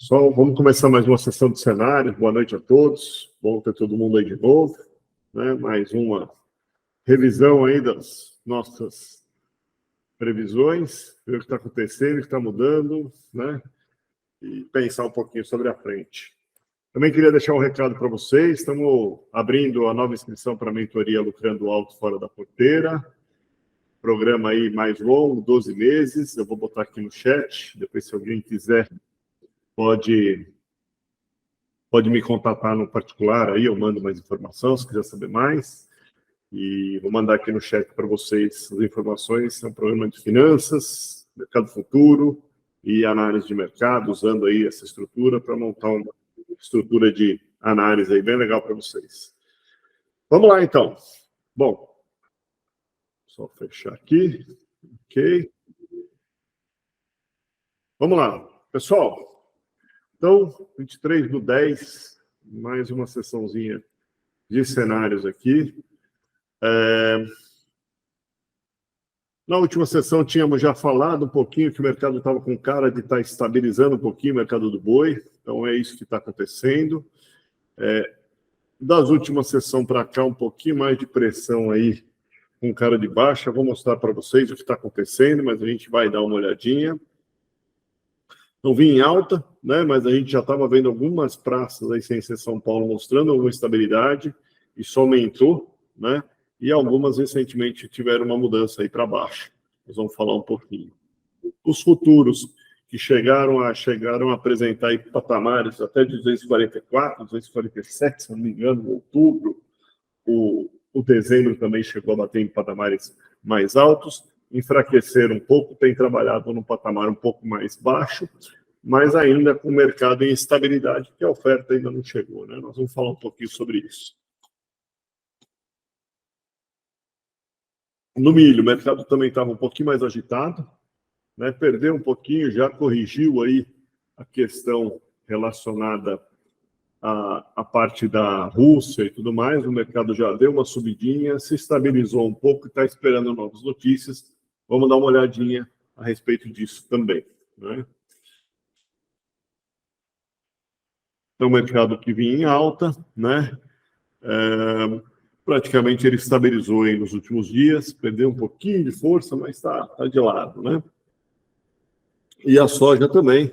Pessoal, vamos começar mais uma sessão de cenário. Boa noite a todos. Bom ter todo mundo aí de novo, né? Mais uma revisão aí das nossas previsões, ver o que está acontecendo, o que está mudando, né? E pensar um pouquinho sobre a frente. Também queria deixar um recado para vocês. Estamos abrindo a nova inscrição para a mentoria Lucrando Alto Fora da Porteira. Programa aí mais longo, 12 meses. Eu vou botar aqui no chat. Depois, se alguém quiser, pode me contatar no particular, aí eu mando mais informação, se quiser saber mais. E vou mandar aqui no chat para vocês as informações. É um programa de finanças, mercado futuro e análise de mercado, usando aí essa estrutura para montar uma estrutura de análise aí bem legal para vocês. Vamos lá, então. Bom, só fechar aqui. Ok. Vamos lá. Pessoal, então, 23/10, mais uma sessãozinha de cenários aqui. Na última sessão, tínhamos já falado um pouquinho que o mercado estava com cara de estar estabilizando um pouquinho o mercado do boi. Então, é isso que está acontecendo. Das últimas sessões para cá, um pouquinho mais de pressão aí, com cara de baixa. Vou mostrar para vocês o que está acontecendo, mas a gente vai dar uma olhadinha. Não vim em alta, né? Mas a gente já estava vendo algumas praças aí sem ser São Paulo mostrando alguma estabilidade. Isso aumentou, né? E algumas recentemente tiveram uma mudança aí para baixo. Nós vamos falar um pouquinho. Os futuros que chegaram a apresentar aí patamares até de 244, 247, se não me engano, em outubro. O dezembro também chegou a bater em patamares mais altos. Enfraqueceram um pouco, tem trabalhado num patamar um pouco mais baixo, mas ainda com o mercado em estabilidade, que a oferta ainda não chegou, né? Nós vamos falar um pouquinho sobre isso. No milho, o mercado também estava um pouquinho mais agitado, né? Perdeu um pouquinho, já corrigiu aí a questão relacionada à parte da Rússia e tudo mais. O mercado já deu uma subidinha, se estabilizou um pouco e está esperando novas notícias. Vamos dar uma olhadinha a respeito disso também, né? Então, o mercado que vinha em alta, né? Praticamente ele estabilizou aí nos últimos dias, perdeu um pouquinho de força, mas está de lado, né? E a soja também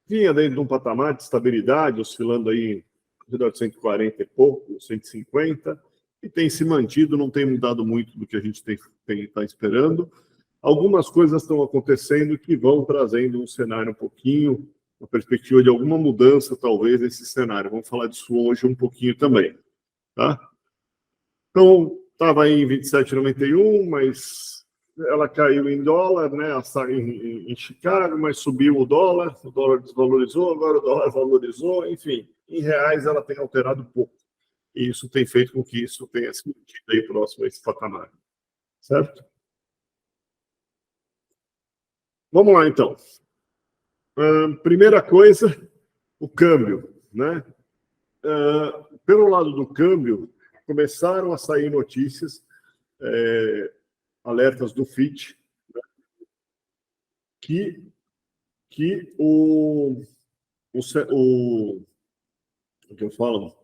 vinha dentro de um patamar de estabilidade, oscilando aí de 140 e pouco, 150, e tem se mantido, não tem mudado muito do que a gente está esperando. Algumas coisas estão acontecendo que vão trazendo um cenário um pouquinho, uma perspectiva de alguma mudança, talvez, nesse cenário. Vamos falar disso hoje um pouquinho também, tá? Então, estava em 27,91, mas ela caiu em dólar, né? Em Chicago, mas subiu o dólar desvalorizou, agora o dólar valorizou, enfim, em reais ela tem alterado pouco. E isso tem feito com que isso tenha se mantido aí próximo a esse patamar, certo? Vamos lá, então. Primeira coisa, o câmbio, né? Pelo lado do câmbio, começaram a sair notícias, alertas do FIT, né? que o que eu falo,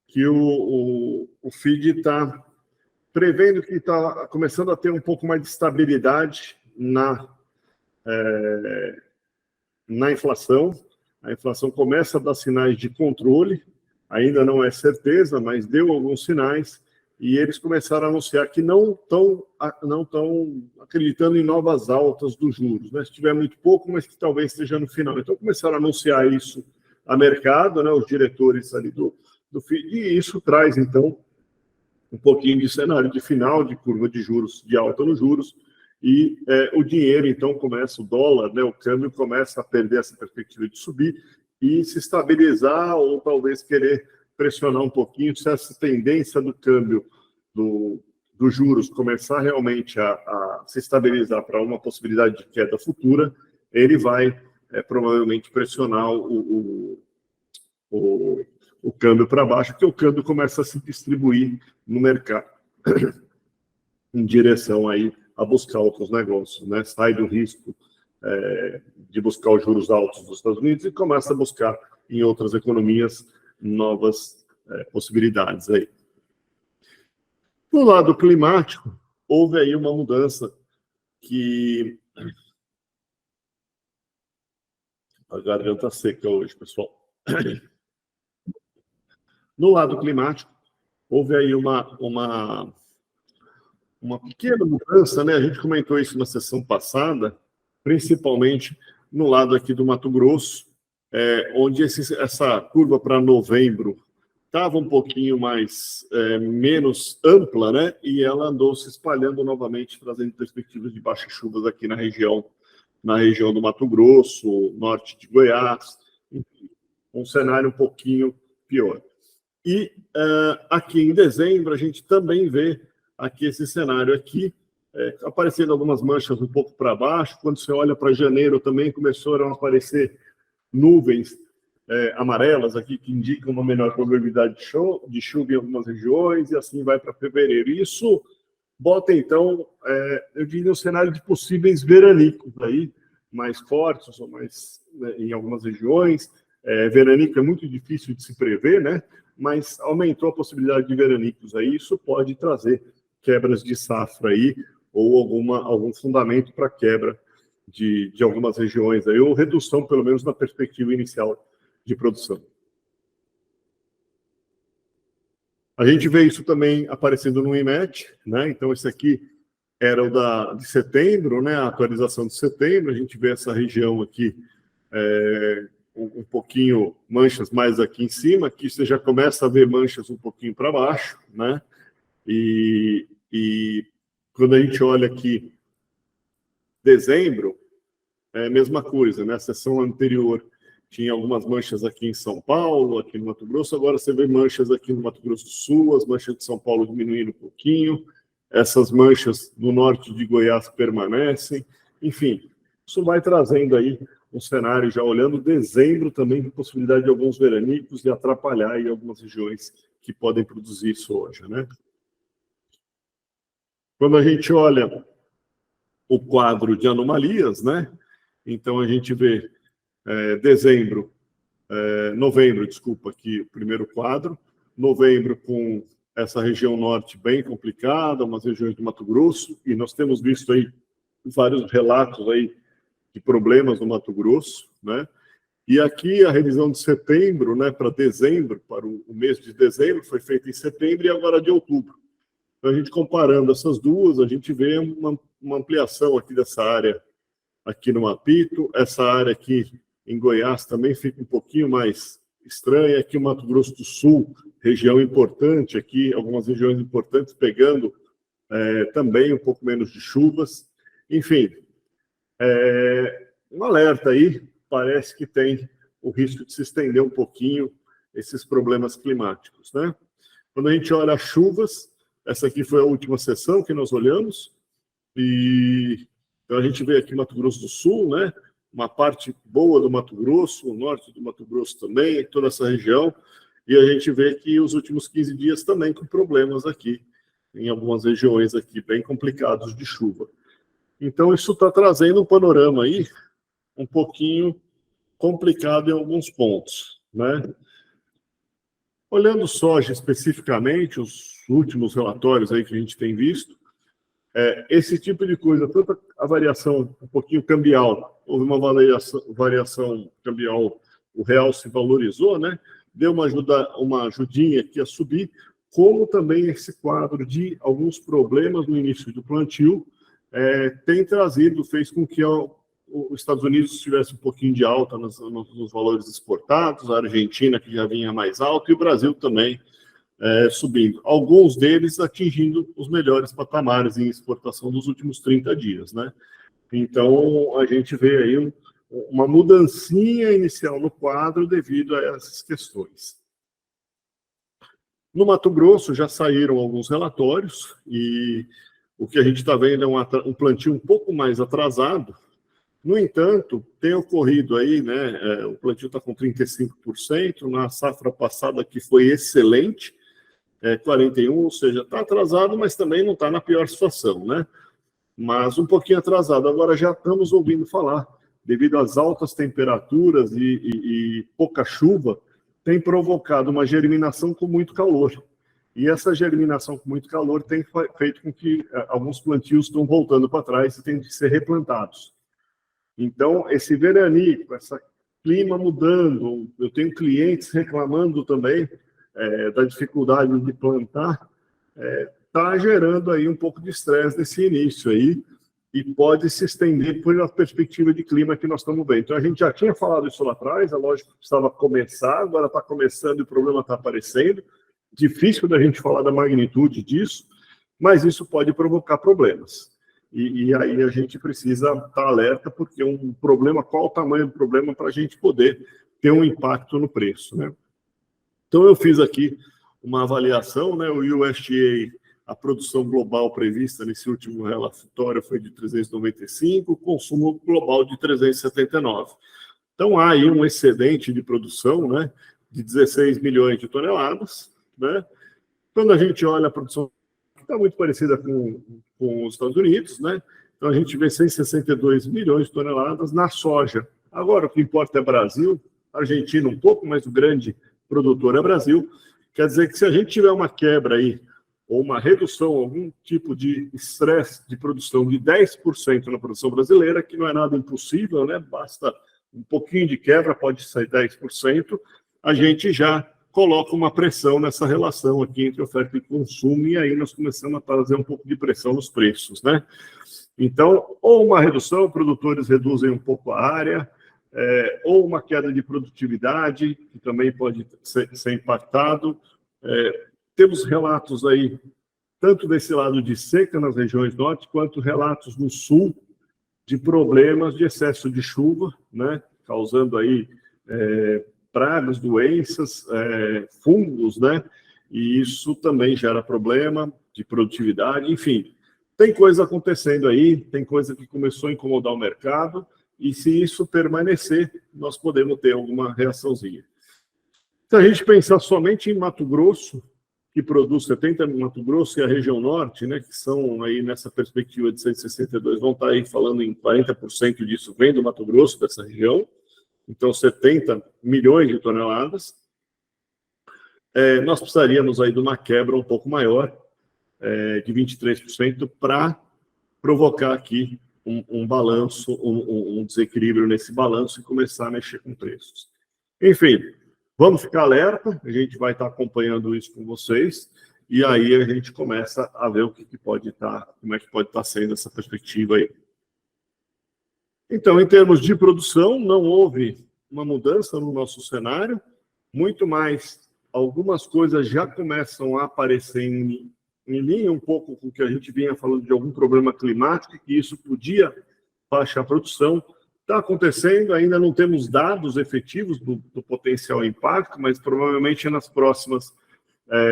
que o FID está prevendo que está começando a ter um pouco mais de estabilidade na inflação. A inflação começa a dar sinais de controle, ainda não é certeza, mas deu alguns sinais, e eles começaram a anunciar que não estão acreditando em novas altas dos juros, né? Se tiver muito pouco, mas que talvez esteja no final. Então, começaram a anunciar isso a mercado, né? Os diretores ali do FID, e isso traz, então, um pouquinho de cenário de final, de curva de juros, de alta nos juros, e o dinheiro, então, começa, o dólar, né, o câmbio começa a perder essa perspectiva de subir e se estabilizar ou talvez querer pressionar um pouquinho. Se essa tendência do câmbio dos juros começar realmente a se estabilizar para uma possibilidade de queda futura, ele vai provavelmente pressionar o câmbio para baixo, porque o câmbio começa a se distribuir no mercado em direção aí a buscar outros negócios, né? Sai do risco de buscar os juros altos dos Estados Unidos e começa a buscar em outras economias novas possibilidades aí. No lado climático, houve aí uma mudança que... A garganta seca hoje, pessoal. No lado climático, houve aí uma pequena mudança, né? A gente comentou isso na sessão passada, principalmente no lado aqui do Mato Grosso, onde essa curva para novembro estava um pouquinho menos ampla, né? E ela andou se espalhando novamente, trazendo perspectivas de baixas chuvas aqui na região do Mato Grosso, norte de Goiás, enfim, um cenário um pouquinho pior. E aqui em dezembro a gente também vê aqui esse cenário aqui, aparecendo algumas manchas um pouco para baixo. Quando você olha para janeiro também começaram a aparecer nuvens amarelas aqui que indicam uma menor probabilidade de chuva em algumas regiões, e assim vai para fevereiro. Isso bota, então, eu diria, um cenário de possíveis veranicos aí, mais fortes ou mais, né, em algumas regiões. Veranico é muito difícil de se prever, né? Mas aumentou a possibilidade de veranicos aí. Isso pode trazer quebras de safra aí, ou algum fundamento para quebra de algumas regiões aí, ou redução, pelo menos, na perspectiva inicial de produção. A gente vê isso também aparecendo no IMET, né? Então, esse aqui era o de setembro, né? A atualização de setembro. A gente vê essa região aqui, um pouquinho, manchas mais aqui em cima. Aqui você já começa a ver manchas um pouquinho para baixo, né? E quando a gente olha aqui, dezembro, é a mesma coisa, né? A sessão anterior tinha algumas manchas aqui em São Paulo, aqui no Mato Grosso, agora você vê manchas aqui no Mato Grosso do Sul, as manchas de São Paulo diminuindo um pouquinho, essas manchas no norte de Goiás permanecem, enfim, isso vai trazendo aí um cenário, já olhando dezembro também, com possibilidade de alguns veranicos e atrapalhar aí algumas regiões que podem produzir soja, né? Quando a gente olha o quadro de anomalias, né? Então a gente vê novembro, desculpa, aqui o primeiro quadro, novembro com essa região norte bem complicada, umas regiões do Mato Grosso, e nós temos visto aí vários relatos aí de problemas no Mato Grosso, né? E aqui a revisão de setembro, né, para dezembro, para o mês de dezembro, foi feita em setembro e agora de outubro. Então, a gente comparando essas duas, a gente vê uma ampliação aqui dessa área aqui no Mapito, essa área aqui em Goiás também fica um pouquinho mais estranha, aqui o Mato Grosso do Sul, região importante aqui, algumas regiões importantes pegando também um pouco menos de chuvas. Enfim, um alerta aí, parece que tem o risco de se estender um pouquinho esses problemas climáticos, né? Quando a gente olha as chuvas, essa aqui foi a última sessão que nós olhamos, e então a gente vê aqui Mato Grosso do Sul, né? Uma parte boa do Mato Grosso, o norte do Mato Grosso também, toda essa região, e a gente vê que os últimos 15 dias também com problemas aqui, em algumas regiões aqui bem complicados de chuva. Então isso está trazendo um panorama aí um pouquinho complicado em alguns pontos, né? Olhando soja especificamente, os últimos relatórios aí que a gente tem visto, esse tipo de coisa, tanto a variação um pouquinho cambial, houve uma variação cambial, o real se valorizou, né? Deu uma ajudinha aqui a subir, como também esse quadro de alguns problemas no início do plantio tem trazido, fez com que os Estados Unidos tivesse um pouquinho de alta nos valores exportados, a Argentina que já vinha mais alto e o Brasil também subindo. Alguns deles atingindo os melhores patamares em exportação dos últimos 30 dias, né? Então, a gente vê aí uma mudancinha inicial no quadro devido a essas questões. No Mato Grosso já saíram alguns relatórios e o que a gente está vendo é um plantio um pouco mais atrasado. No entanto, tem ocorrido aí, né? O plantio está com 35%, na safra passada que foi excelente, 41%, ou seja, está atrasado, mas também não está na pior situação, né? mas um pouquinho atrasado. Agora já estamos ouvindo falar, devido às altas temperaturas e pouca chuva, tem provocado uma germinação com muito calor. E essa germinação com muito calor tem feito com que alguns plantios estão voltando para trás e têm de ser replantados. Então, esse veranico, esse clima mudando, eu tenho clientes reclamando também da dificuldade de plantar, está gerando aí um pouco de estresse nesse início aí, e pode se estender por uma perspectiva de clima que nós estamos vendo. Então, a gente já tinha falado isso lá atrás, a lógica precisava começar, agora está começando e o problema está aparecendo. Difícil da gente falar da magnitude disso, mas isso pode provocar problemas. E aí a gente precisa estar alerta, porque um problema, qual o tamanho do problema para a gente poder ter um impacto no preço, né? Então, eu fiz aqui uma avaliação, né? O USDA, a produção global prevista nesse último relatório foi de 395, o consumo global de 379. Então, há aí um excedente de produção, né? De 16 milhões de toneladas, né? Quando a gente olha a produção, está muito parecida com os Estados Unidos, né? Então a gente vê 162 milhões de toneladas na soja. Agora, o que importa é Brasil, Argentina um pouco, mas o grande produtor é Brasil. Quer dizer que se a gente tiver uma quebra aí, ou uma redução, algum tipo de estresse de produção de 10% na produção brasileira, que não é nada impossível, né? Basta um pouquinho de quebra, pode sair 10%, a gente já coloca uma pressão nessa relação aqui entre oferta e consumo, e aí nós começamos a fazer um pouco de pressão nos preços, né? Então, ou uma redução, produtores reduzem um pouco a área, ou uma queda de produtividade, que também pode ser impactado. Temos relatos aí, tanto desse lado de seca nas regiões norte, quanto relatos no sul de problemas de excesso de chuva, né? Causando aí pragas, doenças, fungos, né? E isso também gera problema de produtividade, enfim. Tem coisa acontecendo aí, tem coisa que começou a incomodar o mercado, e se isso permanecer, nós podemos ter alguma reaçãozinha. Se a gente pensar somente em Mato Grosso, que produz 70 no Mato Grosso e a região norte, né, que são aí nessa perspectiva de 162, vão estar aí falando em 40% disso vem do Mato Grosso, dessa região. Então, 70 milhões de toneladas. Nós precisaríamos aí de uma quebra um pouco maior, de 23%, para provocar aqui um balanço, um desequilíbrio nesse balanço e começar a mexer com preços. Enfim, vamos ficar alerta, a gente vai estar acompanhando isso com vocês, e aí a gente começa a ver o que pode estar, como é que pode estar sendo essa perspectiva aí. Então, em termos de produção, não houve uma mudança no nosso cenário, muito mais, algumas coisas já começam a aparecer em linha um pouco com o que a gente vinha falando de algum problema climático, que isso podia baixar a produção. Está acontecendo, ainda não temos dados efetivos do potencial impacto, mas provavelmente nas próximas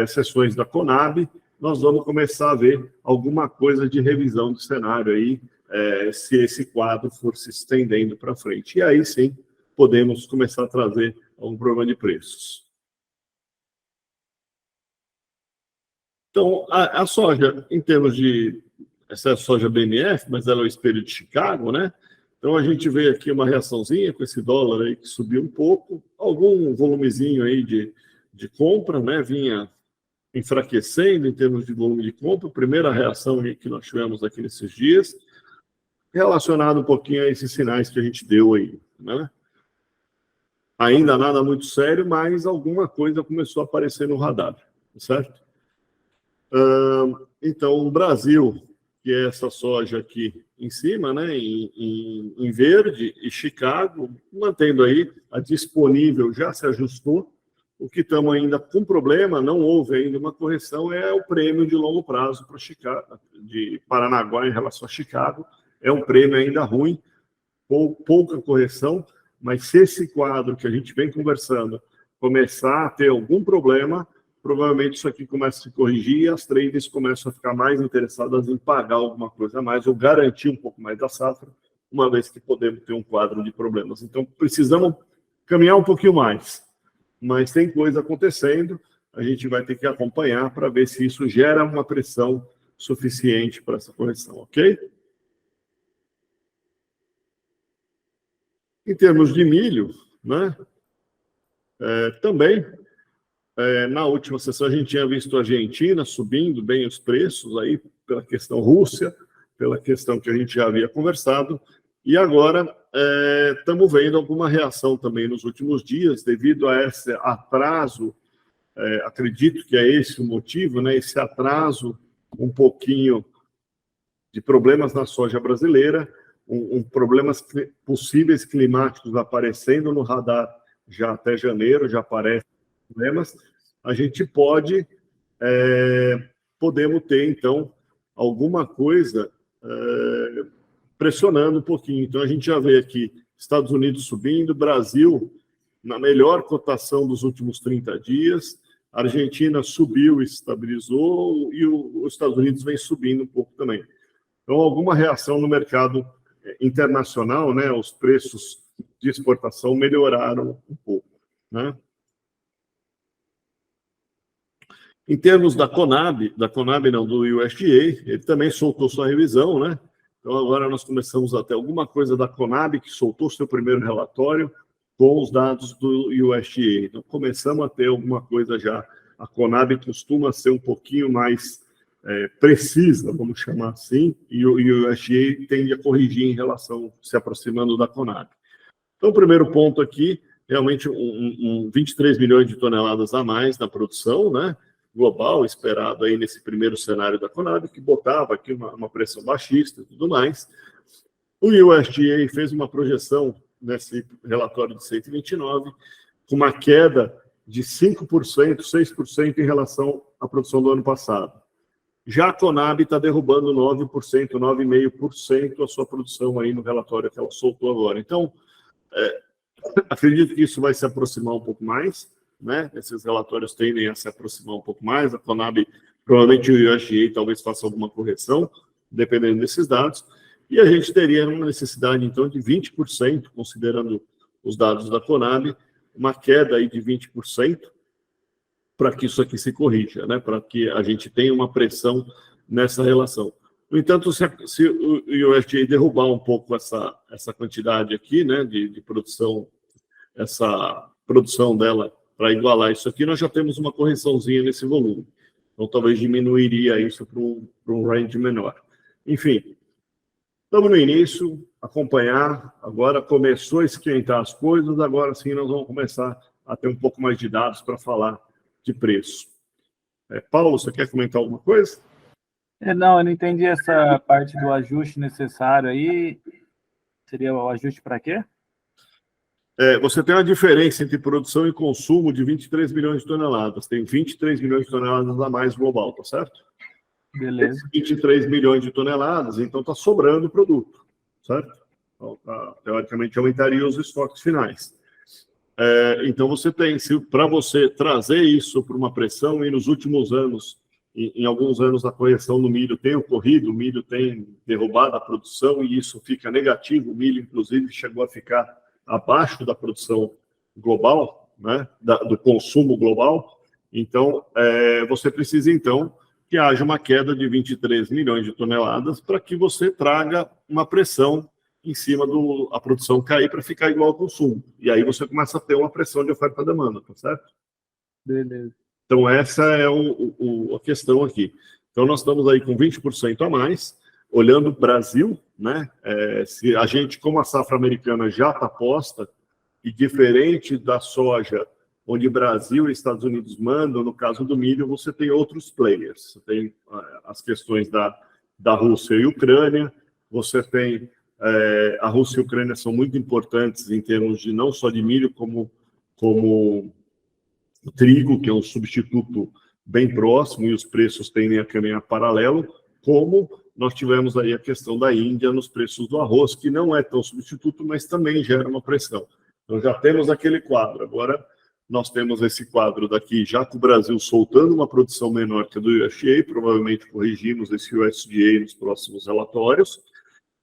sessões da Conab, nós vamos começar a ver alguma coisa de revisão do cenário aí, se esse quadro for se estendendo para frente. E aí sim, podemos começar a trazer algum problema de preços. Então, a soja, em termos de... Essa é a soja BMF, mas ela é o espelho de Chicago, né? Então, a gente vê aqui uma reaçãozinha com esse dólar aí que subiu um pouco, algum volumezinho aí de compra, né? Vinha enfraquecendo em termos de volume de compra, primeira reação que nós tivemos aqui nesses dias, relacionado um pouquinho a esses sinais que a gente deu aí, né? Ainda nada muito sério, mas alguma coisa começou a aparecer no radar, certo? Então, o Brasil, que é essa soja aqui em cima, né, em verde, e Chicago, mantendo aí a disponível, já se ajustou. O que estamos ainda com problema, não houve ainda uma correção, é o prêmio de longo prazo para Chicago, de Paranaguá em relação a Chicago. É um prêmio ainda ruim, pouca correção, mas se esse quadro que a gente vem conversando começar a ter algum problema, provavelmente isso aqui começa a se corrigir e as traders começam a ficar mais interessadas em pagar alguma coisa a mais ou garantir um pouco mais da safra, uma vez que podemos ter um quadro de problemas. Então, precisamos caminhar um pouquinho mais, mas tem coisa acontecendo, a gente vai ter que acompanhar para ver se isso gera uma pressão suficiente para essa correção, ok? Em termos de milho, né, também, na última sessão, a gente tinha visto a Argentina subindo bem os preços, aí, pela questão Rússia, pela questão que a gente já havia conversado, e agora estamos vendo alguma reação também nos últimos dias, devido a esse atraso, acredito que é esse o motivo, né, esse atraso um pouquinho de problemas na soja brasileira, problemas possíveis climáticos aparecendo no radar já até janeiro, já aparecem problemas, a gente podemos ter, então, alguma coisa pressionando um pouquinho. Então, a gente já vê aqui Estados Unidos subindo, Brasil na melhor cotação dos últimos 30 dias, a Argentina subiu e estabilizou, e os Estados Unidos vem subindo um pouco também. Então, alguma reação no mercado internacional, né? Os preços de exportação melhoraram um pouco, né? Em termos da Conab não, do USDA, ele também soltou sua revisão, né? Então, agora nós começamos a ter alguma coisa da Conab, que soltou seu primeiro relatório com os dados do USDA. Então, começamos a ter alguma coisa já. A Conab costuma ser um pouquinho mais precisa, vamos chamar assim, e o USDA tende a corrigir em relação, se aproximando da Conab. Então, o primeiro ponto aqui, realmente 23 milhões de toneladas a mais na produção, né, global, esperado aí nesse primeiro cenário da Conab, que botava aqui uma pressão baixista e tudo mais. O USDA fez uma projeção nesse relatório de 129, com uma queda de 5%, 6% em relação à produção do ano passado. Já a Conab está derrubando 9%, 9,5% a sua produção aí no relatório que ela soltou agora. Então, acredito que isso vai se aproximar um pouco mais, né? Esses relatórios tendem a se aproximar um pouco mais. A Conab, provavelmente o USDA talvez faça alguma correção, dependendo desses dados. E a gente teria uma necessidade, então, de 20%, considerando os dados da Conab, uma queda aí de 20%, para que isso aqui se corrija, né? Para que a gente tenha uma pressão nessa relação. No entanto, se o USDA derrubar um pouco essa quantidade aqui, né, de produção, essa produção dela para igualar isso aqui, nós já temos uma correçãozinha nesse volume. Então, talvez diminuiria isso para um range menor. Enfim, estamos no início, acompanhar, agora começou a esquentar as coisas, agora sim nós vamos começar a ter um pouco mais de dados para falar de preço. Paulo, você quer comentar alguma coisa? Não, eu não entendi essa parte do ajuste necessário aí. Seria o ajuste para quê? Você tem uma diferença entre produção e consumo de 23 milhões de toneladas. Tem 23 milhões de toneladas a mais global, tá certo? Beleza. 23 milhões de toneladas, então está sobrando produto, certo? Então, teoricamente, aumentaria os estoques finais. Então, você tem, para você trazer isso para uma pressão, e nos últimos anos, em alguns anos, a correção no milho tem ocorrido, o milho tem derrubado a produção, e isso fica negativo. O milho, inclusive, chegou a ficar abaixo da produção global, né, do consumo global. Então, você precisa, então, que haja uma queda de 23 milhões de toneladas para que você traga uma pressão em cima da produção cair para ficar igual ao consumo. E aí você começa a ter uma pressão de oferta e demanda, tá certo? Beleza. Então, essa é a questão aqui. Então, nós estamos aí com 20% a mais, olhando o Brasil, né? Se a gente, como a safra americana já está posta, e diferente da soja, onde Brasil e Estados Unidos mandam, no caso do milho, você tem outros players. Você tem as questões da Rússia e Ucrânia, você tem... a Rússia e a Ucrânia são muito importantes em termos de não só de milho, como o trigo, que é um substituto bem próximo, e os preços tendem a caminhar paralelo, como nós tivemos aí a questão da Índia nos preços do arroz, que não é tão substituto, mas também gera uma pressão. Então, já temos aquele quadro. Agora, nós temos esse quadro daqui, já com o Brasil soltando uma produção menor que a do USDA, provavelmente corrigimos esse USDA nos próximos relatórios,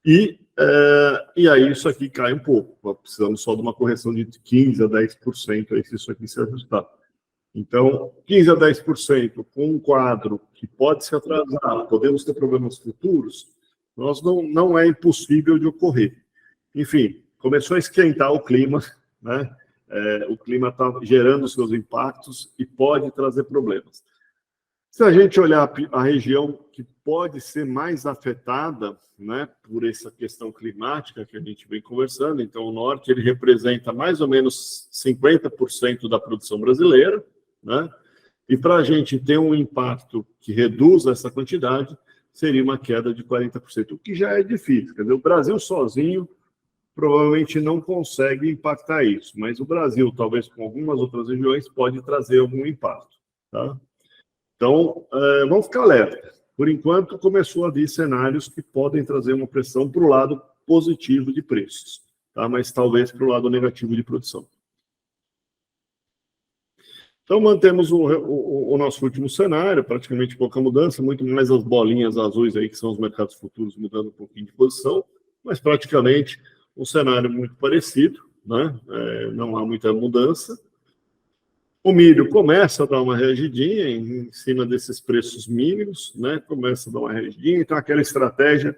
e aí isso aqui cai um pouco. Precisamos só de uma correção de 15% a 10% aí, se isso aqui se ajustar. Então, 15% a 10% com um quadro que pode se atrasar, podemos ter problemas futuros, não é impossível de ocorrer. Enfim, começou a esquentar o clima, né? O clima está gerando seus impactos e pode trazer problemas. Se a gente olhar a região que pode ser mais afetada, né, por essa questão climática que a gente vem conversando, então o norte ele representa mais ou menos 50% da produção brasileira, né? E para a gente ter um impacto que reduza essa quantidade, seria uma queda de 40%, o que já é difícil. Quer dizer, o Brasil sozinho provavelmente não consegue impactar isso, mas o Brasil, talvez com algumas outras regiões, pode trazer algum impacto. Tá? Então, vamos ficar alerta. Por enquanto, começou a vir cenários que podem trazer uma pressão para o lado positivo de preços, tá? Mas talvez para o lado negativo de produção. Então, mantemos o nosso último cenário, praticamente pouca mudança, muito mais as bolinhas azuis aí, que são os mercados futuros, mudando um pouquinho de posição, mas praticamente um cenário muito parecido, né? Não há muita mudança. O milho começa a dar uma reagidinha em cima desses preços mínimos, né? Começa a dar uma reagidinha, então aquela estratégia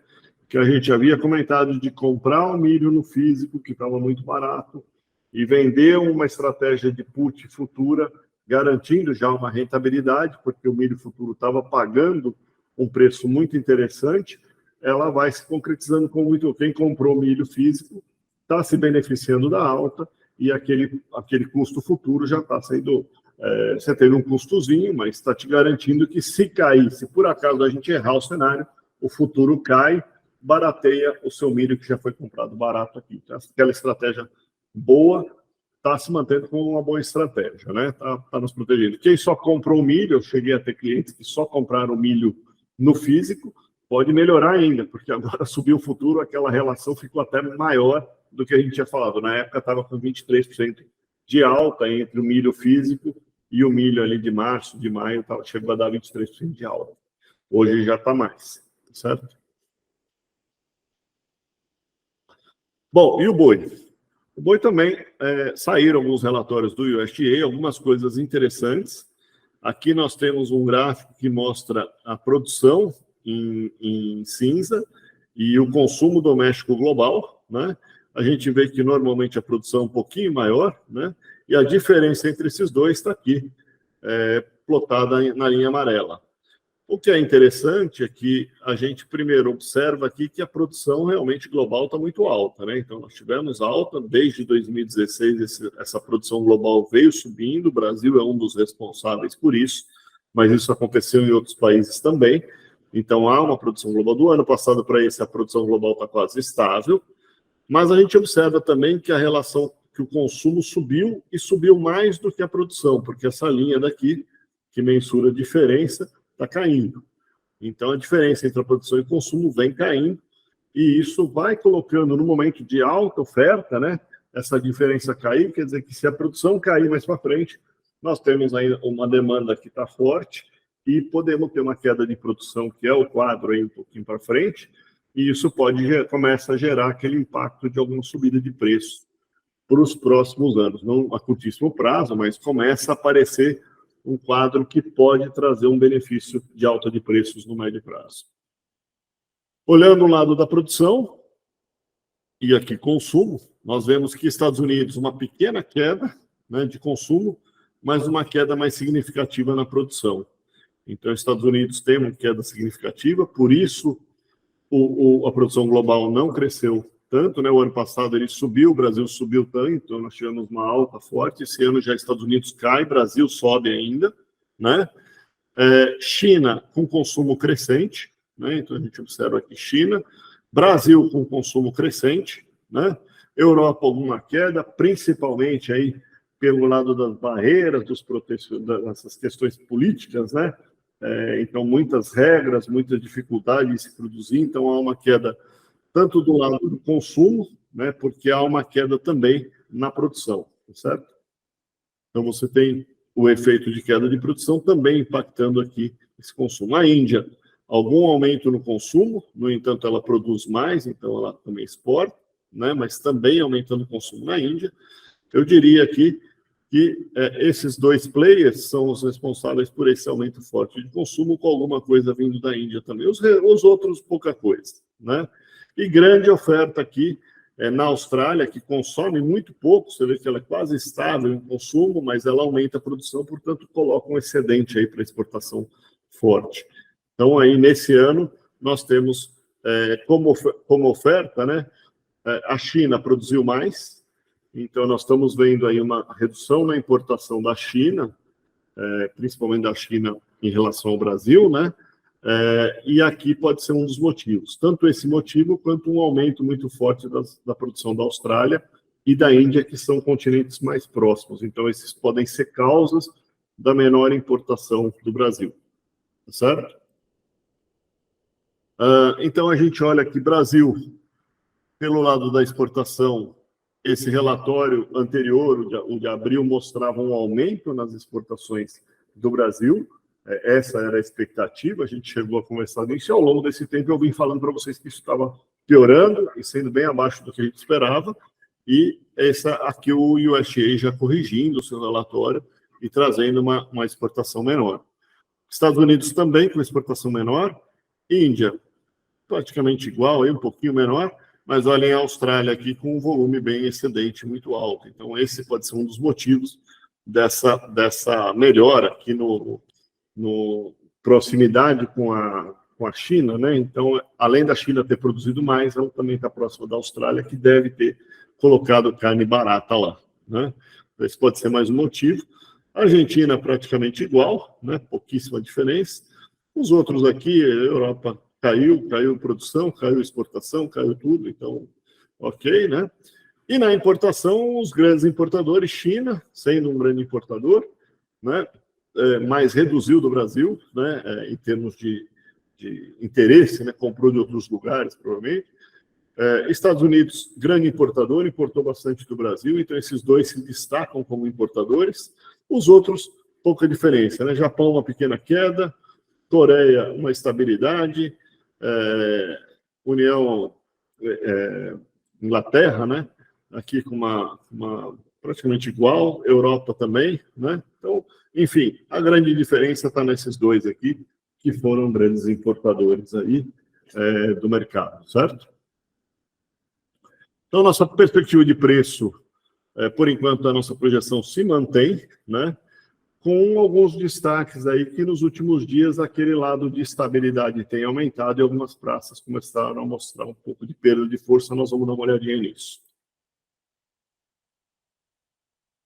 que a gente havia comentado de comprar o milho no físico, que estava muito barato, e vender uma estratégia de put futura, garantindo já uma rentabilidade, porque o milho futuro estava pagando um preço muito interessante, ela vai se concretizando com muito. Quem comprou milho físico está se beneficiando da alta e aquele custo futuro já está sendo. Você teve um custozinho, mas está te garantindo que se cair, se por acaso a gente errar o cenário, o futuro cai, barateia o seu milho que já foi comprado barato aqui. Então, aquela estratégia boa está se mantendo como uma boa estratégia, né? Tá nos protegendo. Quem só comprou milho, eu cheguei a ter clientes que só compraram milho no físico, pode melhorar ainda, porque agora subiu o futuro, aquela relação ficou até maior do que a gente tinha falado. Na época estava com 23% de alta entre o milho físico e o milho ali de março, de maio, chegou a dar 23% de alta. Hoje já está mais, certo? Bom, e o boi? O boi também saíram alguns relatórios do USDA, algumas coisas interessantes. Aqui nós temos um gráfico que mostra a produção em cinza e o consumo doméstico global, né? A gente vê que normalmente a produção é um pouquinho maior, né? E a diferença entre esses dois está aqui, plotada na linha amarela. O que é interessante é que a gente primeiro observa aqui que a produção realmente global está muito alta, né? Então nós tivemos alta desde 2016, essa produção global veio subindo, o Brasil é um dos responsáveis por isso, mas isso aconteceu em outros países também. Então há uma produção global. Do ano passado para esse, a produção global está quase estável, mas a gente observa também que a relação, que o consumo subiu e subiu mais do que a produção, porque essa linha daqui, que mensura a diferença, está caindo. Então, a diferença entre a produção e o consumo vem caindo, e isso vai colocando no momento de alta oferta, né? Essa diferença cair, quer dizer que se a produção cair mais para frente, nós temos ainda uma demanda que está forte e podemos ter uma queda de produção, que é o quadro aí um pouquinho para frente, e isso começa a gerar aquele impacto de alguma subida de preço para os próximos anos. Não a curtíssimo prazo, mas começa a aparecer um quadro que pode trazer um benefício de alta de preços no médio prazo. Olhando o lado da produção, e aqui consumo, nós vemos que Estados Unidos, uma pequena queda, né, de consumo, mas uma queda mais significativa na produção. Então, Estados Unidos tem uma queda significativa, por isso a produção global não cresceu tanto, né? O ano passado ele subiu, o Brasil subiu tanto, então nós tivemos uma alta forte. Esse ano já Estados Unidos cai, Brasil sobe ainda, né? China com consumo crescente, né? Então a gente observa aqui China, Brasil com consumo crescente, né? Europa alguma queda, principalmente aí pelo lado das barreiras, dessas questões políticas, né? Então muitas regras, muitas dificuldades de se produzir, então há uma queda tanto do lado do consumo, né, porque há uma queda também na produção, certo? Então, você tem o efeito de queda de produção também impactando aqui esse consumo. A Índia, algum aumento no consumo, no entanto, ela produz mais, então ela também exporta, né, mas também aumentando o consumo na Índia. Eu diria aqui que esses dois players são os responsáveis por esse aumento forte de consumo, com alguma coisa vindo da Índia também. Os outros, pouca coisa, né? E grande oferta aqui na Austrália, que consome muito pouco, você vê que ela é quase estável em consumo, mas ela aumenta a produção, portanto, coloca um excedente aí para exportação forte. Então, aí, nesse ano, nós temos como oferta, né, a China produziu mais, então nós estamos vendo aí uma redução na importação da China, principalmente da China em relação ao Brasil, né? E aqui pode ser um dos motivos, tanto esse motivo quanto um aumento muito forte da produção da Austrália e da Índia, que são continentes mais próximos. Então, esses podem ser causas da menor importação do Brasil, certo? Então, a gente olha aqui, Brasil, pelo lado da exportação, esse relatório anterior, o de abril, mostrava um aumento nas exportações do Brasil. Essa era a expectativa, a gente chegou a conversar nisso, e ao longo desse tempo eu vim falando para vocês que isso estava piorando e sendo bem abaixo do que a gente esperava, e aqui o USDA já corrigindo o seu relatório e trazendo uma exportação menor. Estados Unidos também com exportação menor, Índia praticamente igual, aí um pouquinho menor, mas olhem a Austrália aqui com um volume bem excedente, muito alto. Então esse pode ser um dos motivos dessa melhora aqui no proximidade com a China, né? Então, além da China ter produzido mais, ela também está próxima da Austrália, que deve ter colocado carne barata lá, né? Esse pode ser mais um motivo. A Argentina praticamente igual, né? Pouquíssima diferença. Os outros aqui, a Europa caiu produção, caiu exportação, caiu tudo, então, ok, né? E na importação, os grandes importadores, China, sendo um grande importador, né? Mais reduziu do Brasil, né, em termos de interesse, né, comprou de outros lugares, provavelmente. Estados Unidos, grande importador, importou bastante do Brasil, então esses dois se destacam como importadores. Os outros, pouca diferença, né? Japão, uma pequena queda, Coreia, uma estabilidade, Inglaterra, né, aqui com uma praticamente igual, Europa também, né? Então, enfim, a grande diferença está nesses dois aqui, que foram grandes importadores aí do mercado, certo? Então, nossa perspectiva de preço, por enquanto, a nossa projeção se mantém, né? Com alguns destaques aí que nos últimos dias aquele lado de estabilidade tem aumentado e algumas praças começaram a mostrar um pouco de perda de força, nós vamos dar uma olhadinha nisso.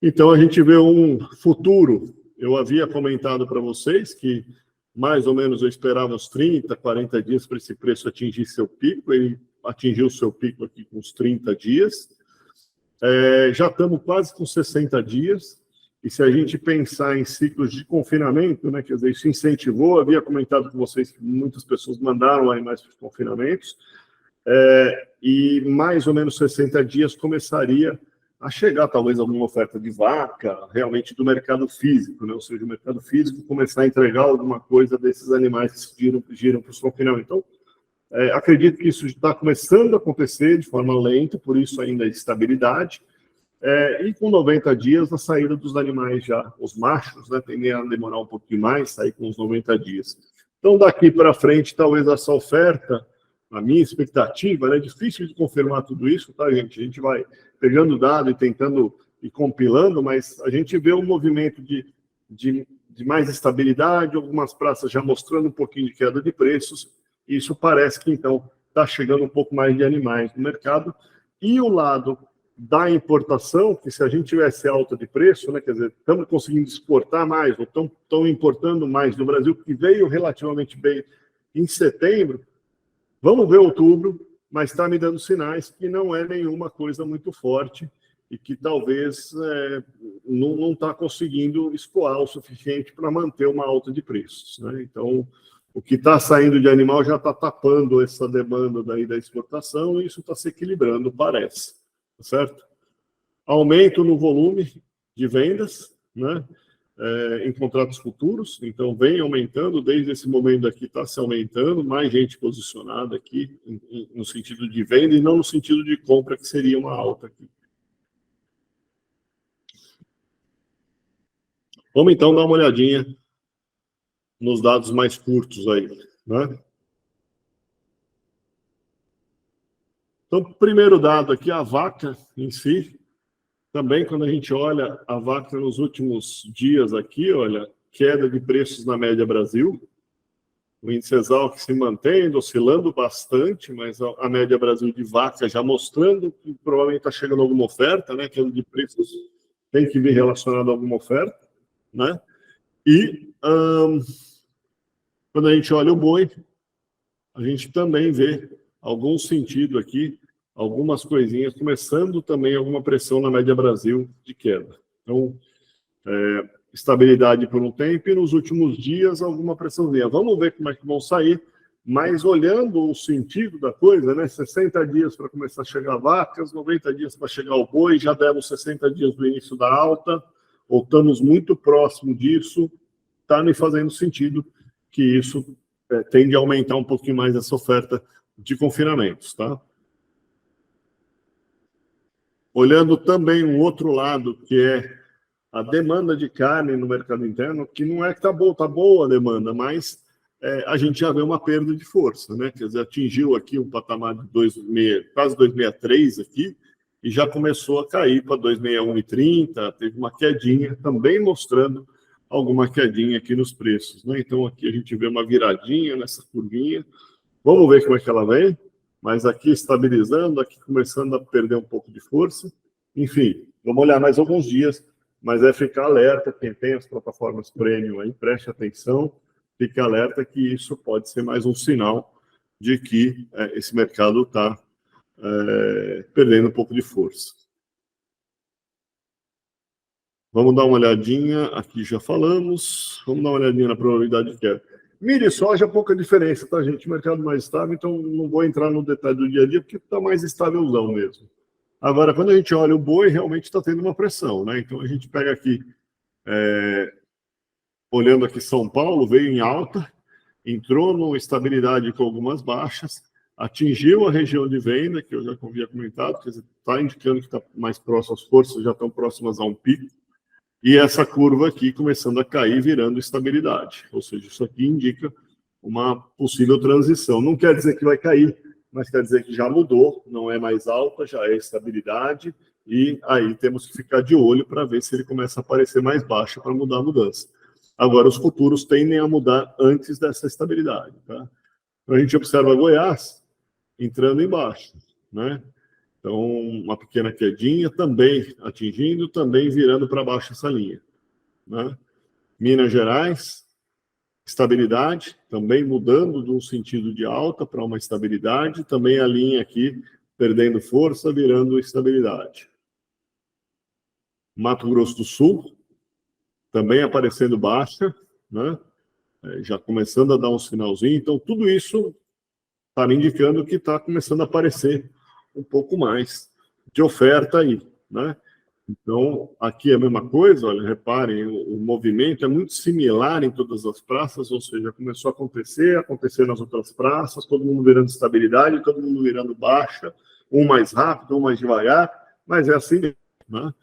Então, a gente vê um futuro. Eu havia comentado para vocês que mais ou menos eu esperava uns 30, 40 dias para esse preço atingir seu pico. Ele atingiu seu pico aqui com uns 30 dias. Já estamos quase com 60 dias. E se a gente pensar em ciclos de confinamento, né, quer dizer, isso incentivou, havia comentado com vocês que muitas pessoas mandaram animais para os confinamentos, e mais ou menos 60 dias começaria a chegar talvez alguma oferta de vaca, realmente do mercado físico, né? Ou seja, o mercado físico começar a entregar alguma coisa desses animais que giram para os confinamentos. Então, acredito que isso está começando a acontecer de forma lenta, por isso ainda a estabilidade, e com 90 dias a saída dos animais já, os machos, né, tendem a demorar um pouquinho mais, sair com uns 90 dias. Então, daqui para frente, talvez essa oferta, a minha expectativa, né, é difícil de confirmar tudo isso, tá, gente? A gente vai pegando dado e tentando e compilando, mas a gente vê um movimento de mais estabilidade, algumas praças já mostrando um pouquinho de queda de preços, e isso parece que, então, está chegando um pouco mais de animais no mercado, e o lado da importação, que se a gente tivesse alta de preço, né, quer dizer, estamos conseguindo exportar mais, ou estão importando mais do Brasil, que veio relativamente bem em setembro, vamos ver outubro, mas está me dando sinais que não é nenhuma coisa muito forte e que talvez não está conseguindo escoar o suficiente para manter uma alta de preços, né? Então, o que está saindo de animal já está tapando essa demanda daí da exportação e isso está se equilibrando, parece. Certo? Aumento no volume de vendas, né, em contratos futuros, então vem aumentando, desde esse momento aqui está se aumentando, mais gente posicionada aqui no sentido de venda e não no sentido de compra, que seria uma alta aqui. Vamos então dar uma olhadinha nos dados mais curtos aí, né? Então, primeiro dado aqui, a vaca em si. Também, quando a gente olha a vaca nos últimos dias aqui, olha, queda de preços na média Brasil. O índice Exalc se mantendo, oscilando bastante, mas a média Brasil de vaca já mostrando que provavelmente está chegando alguma oferta, né? Queda de preços tem que vir relacionado a alguma oferta, né? E quando a gente olha o boi, a gente também vê algum sentido aqui, algumas coisinhas, começando também alguma pressão na média Brasil de queda. Então, estabilidade por um tempo e nos últimos dias alguma pressãozinha. Vamos ver como é que vão sair, mas olhando o sentido da coisa, né? 60 dias para começar a chegar vacas, 90 dias para chegar o boi, já demos 60 dias do início da alta, ou estamos muito próximo disso, está me fazendo sentido que isso tende a aumentar um pouquinho mais essa oferta de confinamentos, tá? Olhando também um outro lado, que é a demanda de carne no mercado interno, que não é que está boa a demanda, mas a gente já vê uma perda de força, né? Quer dizer, atingiu aqui um patamar de quase 2,63 aqui, e já começou a cair para 2,61,30, teve uma quedinha, também mostrando alguma quedinha aqui nos preços, né? Então aqui a gente vê uma viradinha nessa curvinha, vamos ver como é que ela vem, mas aqui estabilizando, aqui começando a perder um pouco de força, enfim, vamos olhar mais alguns dias, mas é ficar alerta, quem tem as plataformas premium aí, preste atenção, fique alerta que isso pode ser mais um sinal de que esse mercado está perdendo um pouco de força. Vamos dar uma olhadinha, aqui já falamos, vamos dar uma olhadinha na probabilidade de queda. Milho e soja, pouca diferença, tá, gente? Mercado mais estável, então não vou entrar no detalhe do dia a dia, porque está mais estávelzão mesmo. Agora, quando a gente olha o boi, realmente está tendo uma pressão, né? Então, a gente pega aqui, olhando aqui São Paulo, veio em alta, entrou numa estabilidade com algumas baixas, atingiu a região de venda, que eu já havia comentado, quer dizer, está indicando que está mais próximo, as forças já estão próximas a um pico, e essa curva aqui começando a cair, virando estabilidade. Ou seja, isso aqui indica uma possível transição. Não quer dizer que vai cair, mas quer dizer que já mudou, não é mais alta, já é estabilidade, e aí temos que ficar de olho para ver se ele começa a aparecer mais baixo para mudar a mudança. Agora, os futuros tendem a mudar antes dessa estabilidade, tá? Então, a gente observa Goiás entrando embaixo, né? Então, uma pequena quedinha, também atingindo, também virando para baixo essa linha, né? Minas Gerais, estabilidade, também mudando de um sentido de alta para uma estabilidade, também a linha aqui perdendo força, virando estabilidade. Mato Grosso do Sul, também aparecendo baixa, né? Já começando a dar um sinalzinho, então tudo isso está me indicando que está começando a aparecer um pouco mais de oferta aí, né? Então, aqui é a mesma coisa, olha, reparem, o movimento é muito similar em todas as praças, ou seja, começou a acontecer nas outras praças, todo mundo virando estabilidade, todo mundo virando baixa, um mais rápido, um mais devagar, mas é assim mesmo, né?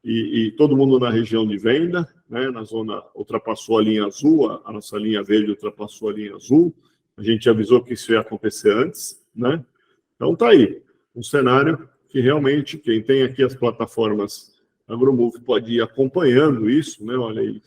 E todo mundo na região de venda, né? Na zona, ultrapassou a linha azul, a nossa linha verde ultrapassou a linha azul, a gente avisou que isso ia acontecer antes, né? Então tá aí, um cenário que realmente, quem tem aqui as plataformas AgroMove pode ir acompanhando isso, né? Olha aí,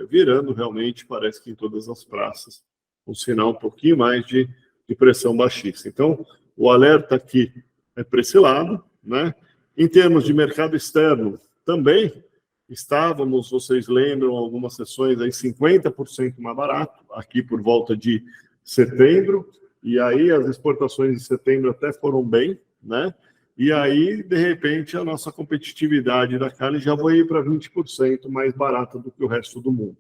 virando realmente, parece que em todas as praças, um sinal um pouquinho mais de pressão baixista. Então, o alerta aqui é para esse lado, né? Em termos de mercado externo, também estávamos, vocês lembram, algumas sessões aí 50% mais barato, aqui por volta de setembro, e aí as exportações de setembro até foram bem, né? E aí, de repente, a nossa competitividade da carne já vai ir para 20% mais barata do que o resto do mundo,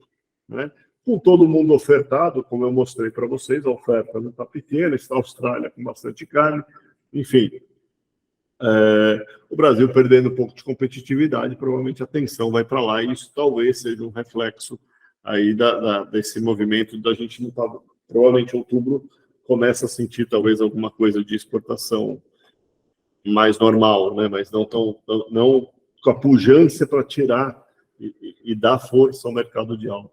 né? Com todo mundo ofertado, como eu mostrei para vocês, a oferta não está pequena, está a Austrália com bastante carne, enfim. O Brasil perdendo um pouco de competitividade, provavelmente a atenção vai para lá, e isso talvez seja um reflexo aí desse movimento da gente não estar... Provavelmente em outubro começa a sentir talvez alguma coisa de exportação mais normal, né? Mas não com a pujança para tirar e dar força ao mercado de alta.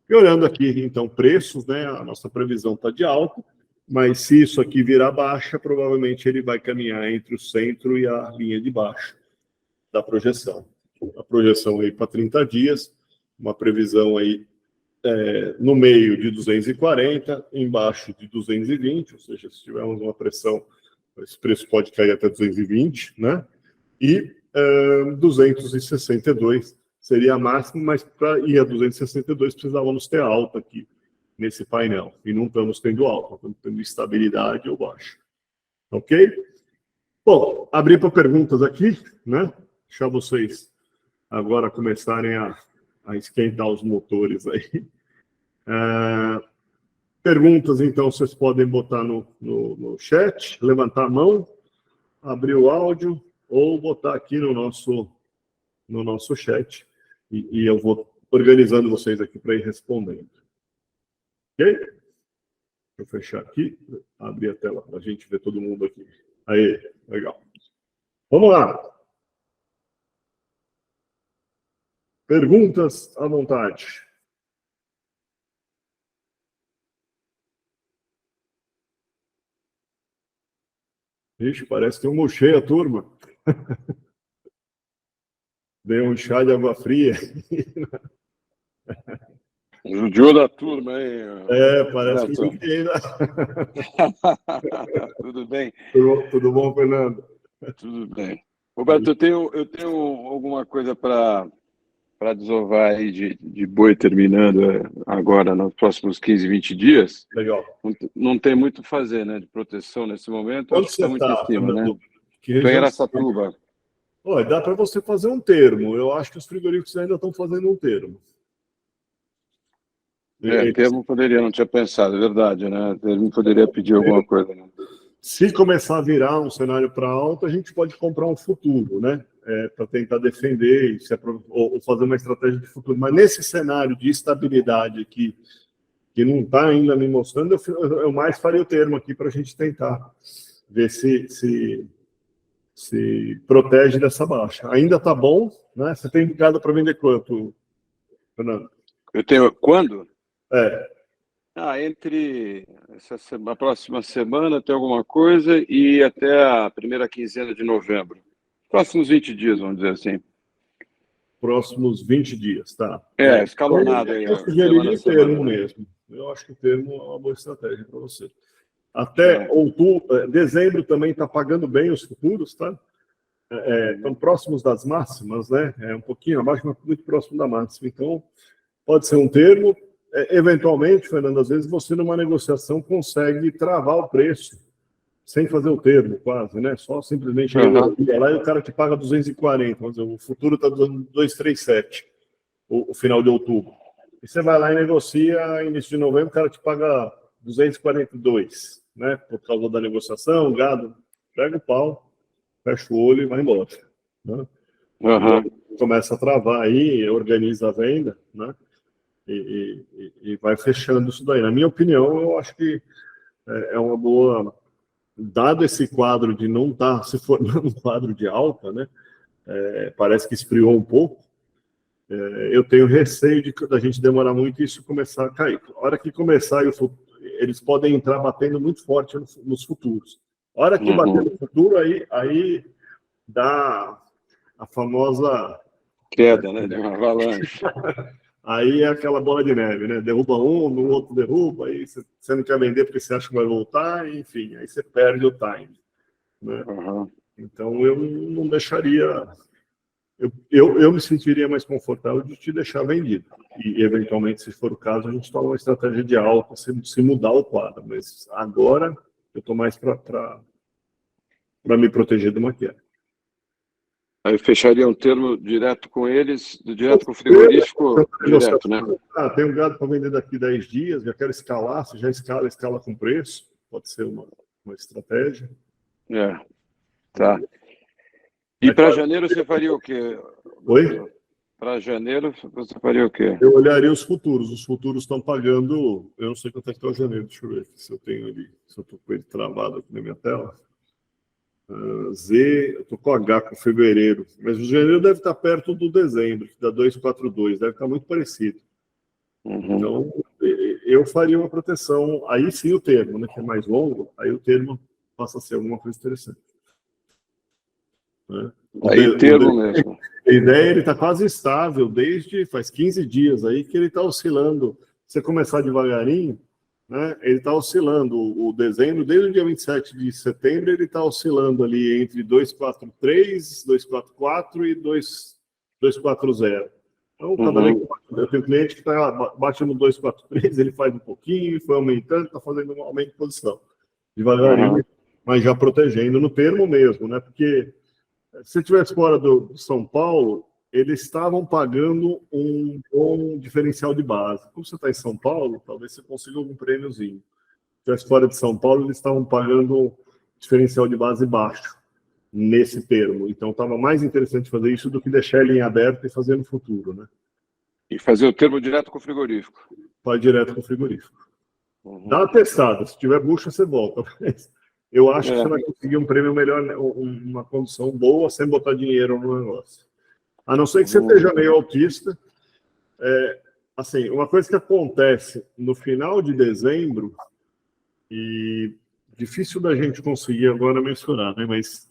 E olhando aqui, então, preços, né? A nossa previsão está de alta, Mas se isso aqui virar baixa, provavelmente ele vai caminhar entre o centro e a linha de baixo da projeção. A projeção aí para 30 dias, uma previsão aí no meio de 240, embaixo de 220, ou seja, se tivermos uma pressão, esse preço pode cair até 220, né? E 262 seria a máxima, mas para ir a 262 precisávamos ter alta aqui nesse painel, e não estamos tendo alta, estamos tendo estabilidade ou baixa. Ok? Bom, abrir para perguntas aqui, né? Deixar vocês agora começarem a esquentar os motores aí. Perguntas, então, vocês podem botar no chat, levantar a mão, abrir o áudio, ou botar aqui no nosso chat, e eu vou organizando vocês aqui para ir respondendo. Ok? Deixa eu fechar aqui, abrir a tela para a gente ver todo mundo aqui. Aí, legal. Vamos lá. Perguntas à vontade. Ixi, parece que tem um mochei a turma. Deu um chá de água fria. Judiou da turma aí. Parece que ninguém. Tudo bem? Tudo bom, Fernando? Tudo bem. Roberto, eu tenho alguma coisa para desovar aí de boi terminando agora nos próximos 15, 20 dias. Legal. Não tem muito o fazer, né, de proteção nesse momento. Onde acho que está muito em cima, né? Estou em Araçatuba. Olha, dá para você fazer um termo. Eu acho que os frigoríficos ainda estão fazendo um termo. Termo poderia, não tinha pensado, é verdade, né? Termo poderia pedir alguma coisa, né? Se começar a virar um cenário para alta, a gente pode comprar um futuro, né? Para tentar defender ou fazer uma estratégia de futuro. Mas nesse cenário de estabilidade aqui, que não está ainda me mostrando, eu mais faria o termo aqui para a gente tentar ver se protege dessa baixa. Ainda está bom, né? Você tem indicado para vender quanto, Fernando? Eu tenho quando? Entre a próxima semana tem alguma coisa e até a primeira quinzena de novembro. Próximos 20 dias, vamos dizer assim. Próximos 20 dias, tá? Escalonado aí. Eu sugeriria o termo mesmo. Eu acho que o termo é uma boa estratégia para você. Até outubro, dezembro também está pagando bem os futuros, tá? Estão próximos das máximas, né? Um pouquinho abaixo, mas muito próximo da máxima. Então, pode ser um termo. Eventualmente, Fernando, às vezes você numa negociação consegue travar o preço sem fazer o termo, quase, né? Só simplesmente lá e o cara te paga 240, vamos dizer, o futuro está dando 237, o final de outubro. E você vai lá e negocia, início de novembro, o cara te paga 242, né? Por causa da negociação, o gado pega o pau, fecha o olho e vai embora. Né? Começa a travar aí, organiza a venda, né? E vai fechando isso daí. Na minha opinião, eu acho que é uma boa, dado esse quadro de não estar se formando um quadro de alta, né? Parece que esfriou um pouco. Eu tenho receio da gente demorar muito e isso começar a cair. A hora que começar, eles podem entrar batendo muito forte nos futuros. A hora que bater no futuro, aí dá a famosa queda, né? De uma avalanche. Aí é aquela bola de neve, né? Derruba um, no outro derruba, aí você não quer vender porque você acha que vai voltar, enfim, aí você perde o time. Né? Então eu não deixaria. Eu me sentiria mais confortável de te deixar vendido. E, eventualmente, se for o caso, a gente toma uma estratégia de alta se mudar o quadro. Mas agora eu estou mais para me proteger de uma queda. Aí fecharia um termo direto com eles, direto com o frigorífico, direto, né? Tem um gado para vender daqui 10 dias, já quero escalar, se já escala com preço, pode ser uma estratégia. Tá. E para janeiro você faria o quê? Oi? Para janeiro você faria o quê? Eu olharia os futuros estão pagando, eu não sei quanto é que está o janeiro, deixa eu ver se eu tenho ali, se eu estou com ele travado aqui na minha tela. Eu estou com H com fevereiro, mas o janeiro deve estar perto do dezembro, que dá 242, deve estar muito parecido. Então, eu faria uma proteção, aí sim o termo, né, que é mais longo, aí o termo passa a ser alguma coisa interessante. Né? Aí termo mesmo. A ideia, ele está quase estável, desde faz 15 dias aí que ele está oscilando. Se você começar devagarinho, né, ele está oscilando. O dezembro, desde o dia 27 de setembro, ele está oscilando ali entre 243, 244 e 240. Então, cada vez que eu tenho cliente que está batendo no 243, ele faz um pouquinho, foi aumentando, está fazendo um aumento de posição. Devagarinho, mas já protegendo no termo mesmo, né? Porque se estivesse fora do São Paulo, eles estavam pagando um bom diferencial de base. Como você está em São Paulo, talvez você consiga algum prêmiozinho. Se estivesse fora de São Paulo, eles estavam pagando um diferencial de base baixo nesse termo. Então, estava mais interessante fazer isso do que deixar ele em aberto e fazer no futuro, né? E fazer o termo direto com o frigorífico. Vai direto com o frigorífico. Dá uma testada. Se tiver bucha, você volta. Eu acho que você vai conseguir um prêmio melhor, uma condição boa, sem botar dinheiro no negócio. A não ser que você esteja meio autista. Assim, uma coisa que acontece no final de dezembro, e difícil da gente conseguir agora mensurar, né? Mas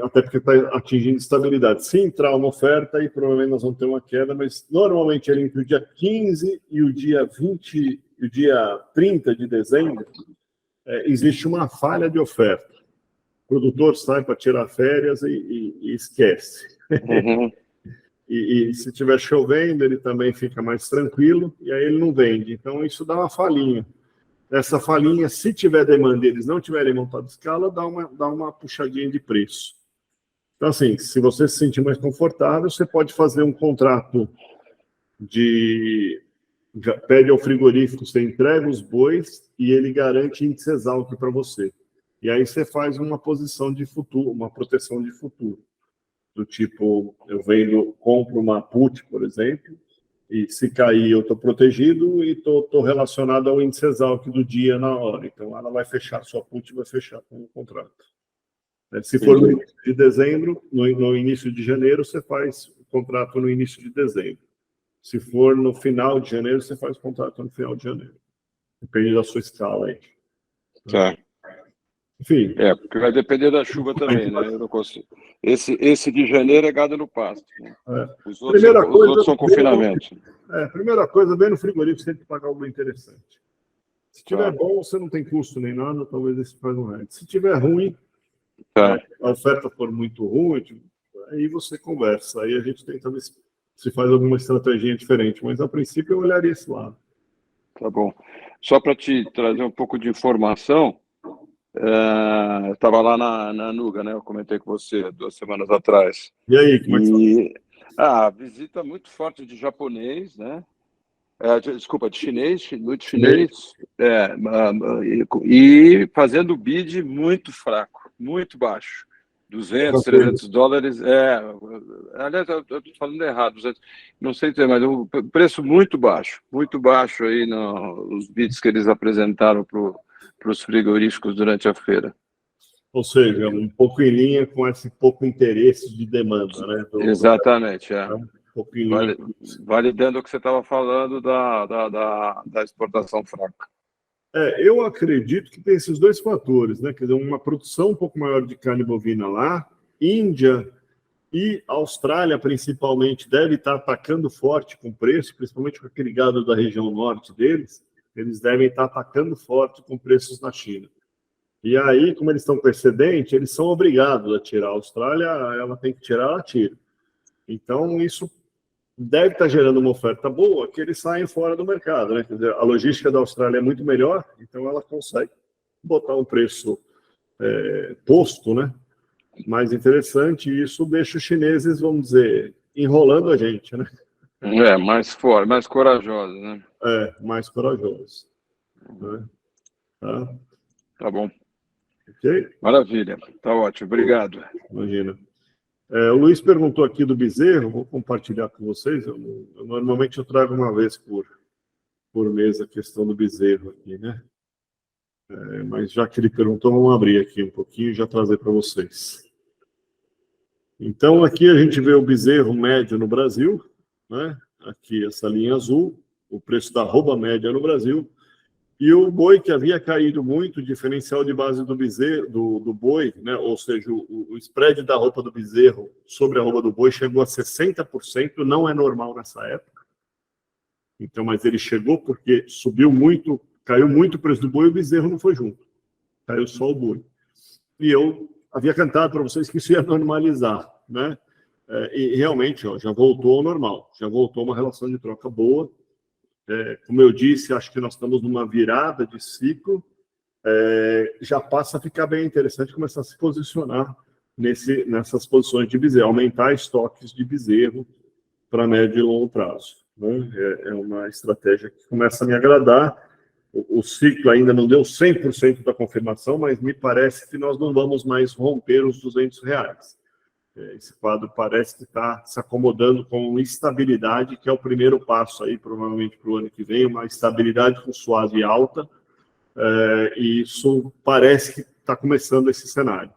até porque está atingindo estabilidade. Se entrar uma oferta, aí provavelmente nós vamos ter uma queda, mas normalmente é entre o dia 15 e o dia 20, e o dia 30 de dezembro, existe uma falha de oferta. O produtor sai para tirar férias e esquece. E se estiver chovendo, ele também fica mais tranquilo, e aí ele não vende. Então, isso dá uma falhinha. Essa falhinha, se tiver demanda e eles não tiverem montado escala, dá uma puxadinha de preço. Então, assim, se você se sentir mais confortável, você pode fazer um contrato pede ao frigorífico, você entrega os bois e ele garante índice exalc para você. E aí você faz uma posição de futuro, uma proteção de futuro. Do tipo, eu compro uma put, por exemplo, e se cair eu estou protegido e estou relacionado ao índice exalc do dia na hora. Então ela vai fechar, sua put vai fechar com o contrato. Se for no início de dezembro, no início de janeiro, você faz o contrato no início de dezembro. Se for no final de janeiro, você faz o contrato no final de janeiro. Depende da sua escala aí. Tá. Enfim. Porque vai depender da chuva também, né? Eu não consigo. Esse de janeiro é gado no pasto. Né? Os outros são confinamento. Primeira coisa, bem no frigorífico, você tem que pagar algo interessante. Se tiver bom, você não tem custo nem nada, talvez esse faz um resto. Se tiver ruim, a oferta for muito ruim, aí você conversa. Aí a gente tenta ver se faz alguma estratégia diferente. Mas, a princípio, eu olharia esse lado. Tá bom. Só para te trazer um pouco de informação, eu estava lá na Nuga, né? Eu comentei com você 2 semanas atrás. E aí, como é que está? Visita muito forte de japonês, né? Desculpa, de chinês, muito chinês. E fazendo bid muito fraco, muito baixo. 200, 300 dólares. Aliás, eu estou falando errado, 200, não sei dizer, mas um preço muito baixo aí nos bids que eles apresentaram para os frigoríficos durante a feira. Ou seja, um pouco em linha com esse pouco interesse de demanda, né? Exatamente, Um pouco em linha. Validando o que você estava falando da exportação fraca. Eu acredito que tem esses 2 fatores, né? Quer dizer, uma produção um pouco maior de carne bovina lá, Índia e Austrália, principalmente, deve estar atacando forte com preço, principalmente com aquele gado da região norte deles, eles devem estar atacando forte com preços na China. E aí, como eles estão com excedente, eles são obrigados a tirar. A Austrália, ela tem que tirar, ela tira. Então, isso deve estar gerando uma oferta boa, que eles saem fora do mercado, né? Quer dizer, a logística da Austrália é muito melhor, então ela consegue botar um preço posto, né? Mais interessante, e isso deixa os chineses, vamos dizer, enrolando a gente, né? Mais forte, mais corajosos, né? Mais corajosos. Né? Tá bom. Ok? Maravilha, tá ótimo, obrigado. Imagina. O Luiz perguntou aqui do bezerro, vou compartilhar com vocês. Normalmente eu trago uma vez por mês a questão do bezerro aqui, né? Mas já que ele perguntou, vamos abrir aqui um pouquinho e já trazer para vocês. Então, aqui a gente vê o bezerro médio no Brasil, né? Aqui essa linha azul, o preço da arroba média no Brasil, e o boi que havia caído muito, o diferencial de base do bezerro, do boi, né? Ou seja, o spread da roupa do bezerro sobre a roupa do boi chegou a 60%, não é normal nessa época. Então, mas ele chegou porque subiu muito, caiu muito o preço do boi e o bezerro não foi junto. Caiu só o boi. E eu havia cantado para vocês que isso ia normalizar, né? E realmente, ó, já voltou ao normal, já voltou uma relação de troca boa. Como eu disse, acho que nós estamos numa virada de ciclo. Já passa a ficar bem interessante começar a se posicionar nessas posições de bezerro, aumentar estoques de bezerro para médio e longo prazo, né? É uma estratégia que começa a me agradar. O ciclo ainda não deu 100% da confirmação, mas me parece que nós não vamos mais romper os R$200. Esse quadro parece que está se acomodando com estabilidade, que é o primeiro passo aí, provavelmente, para o ano que vem, uma estabilidade com suave alta, e isso parece que está começando esse cenário.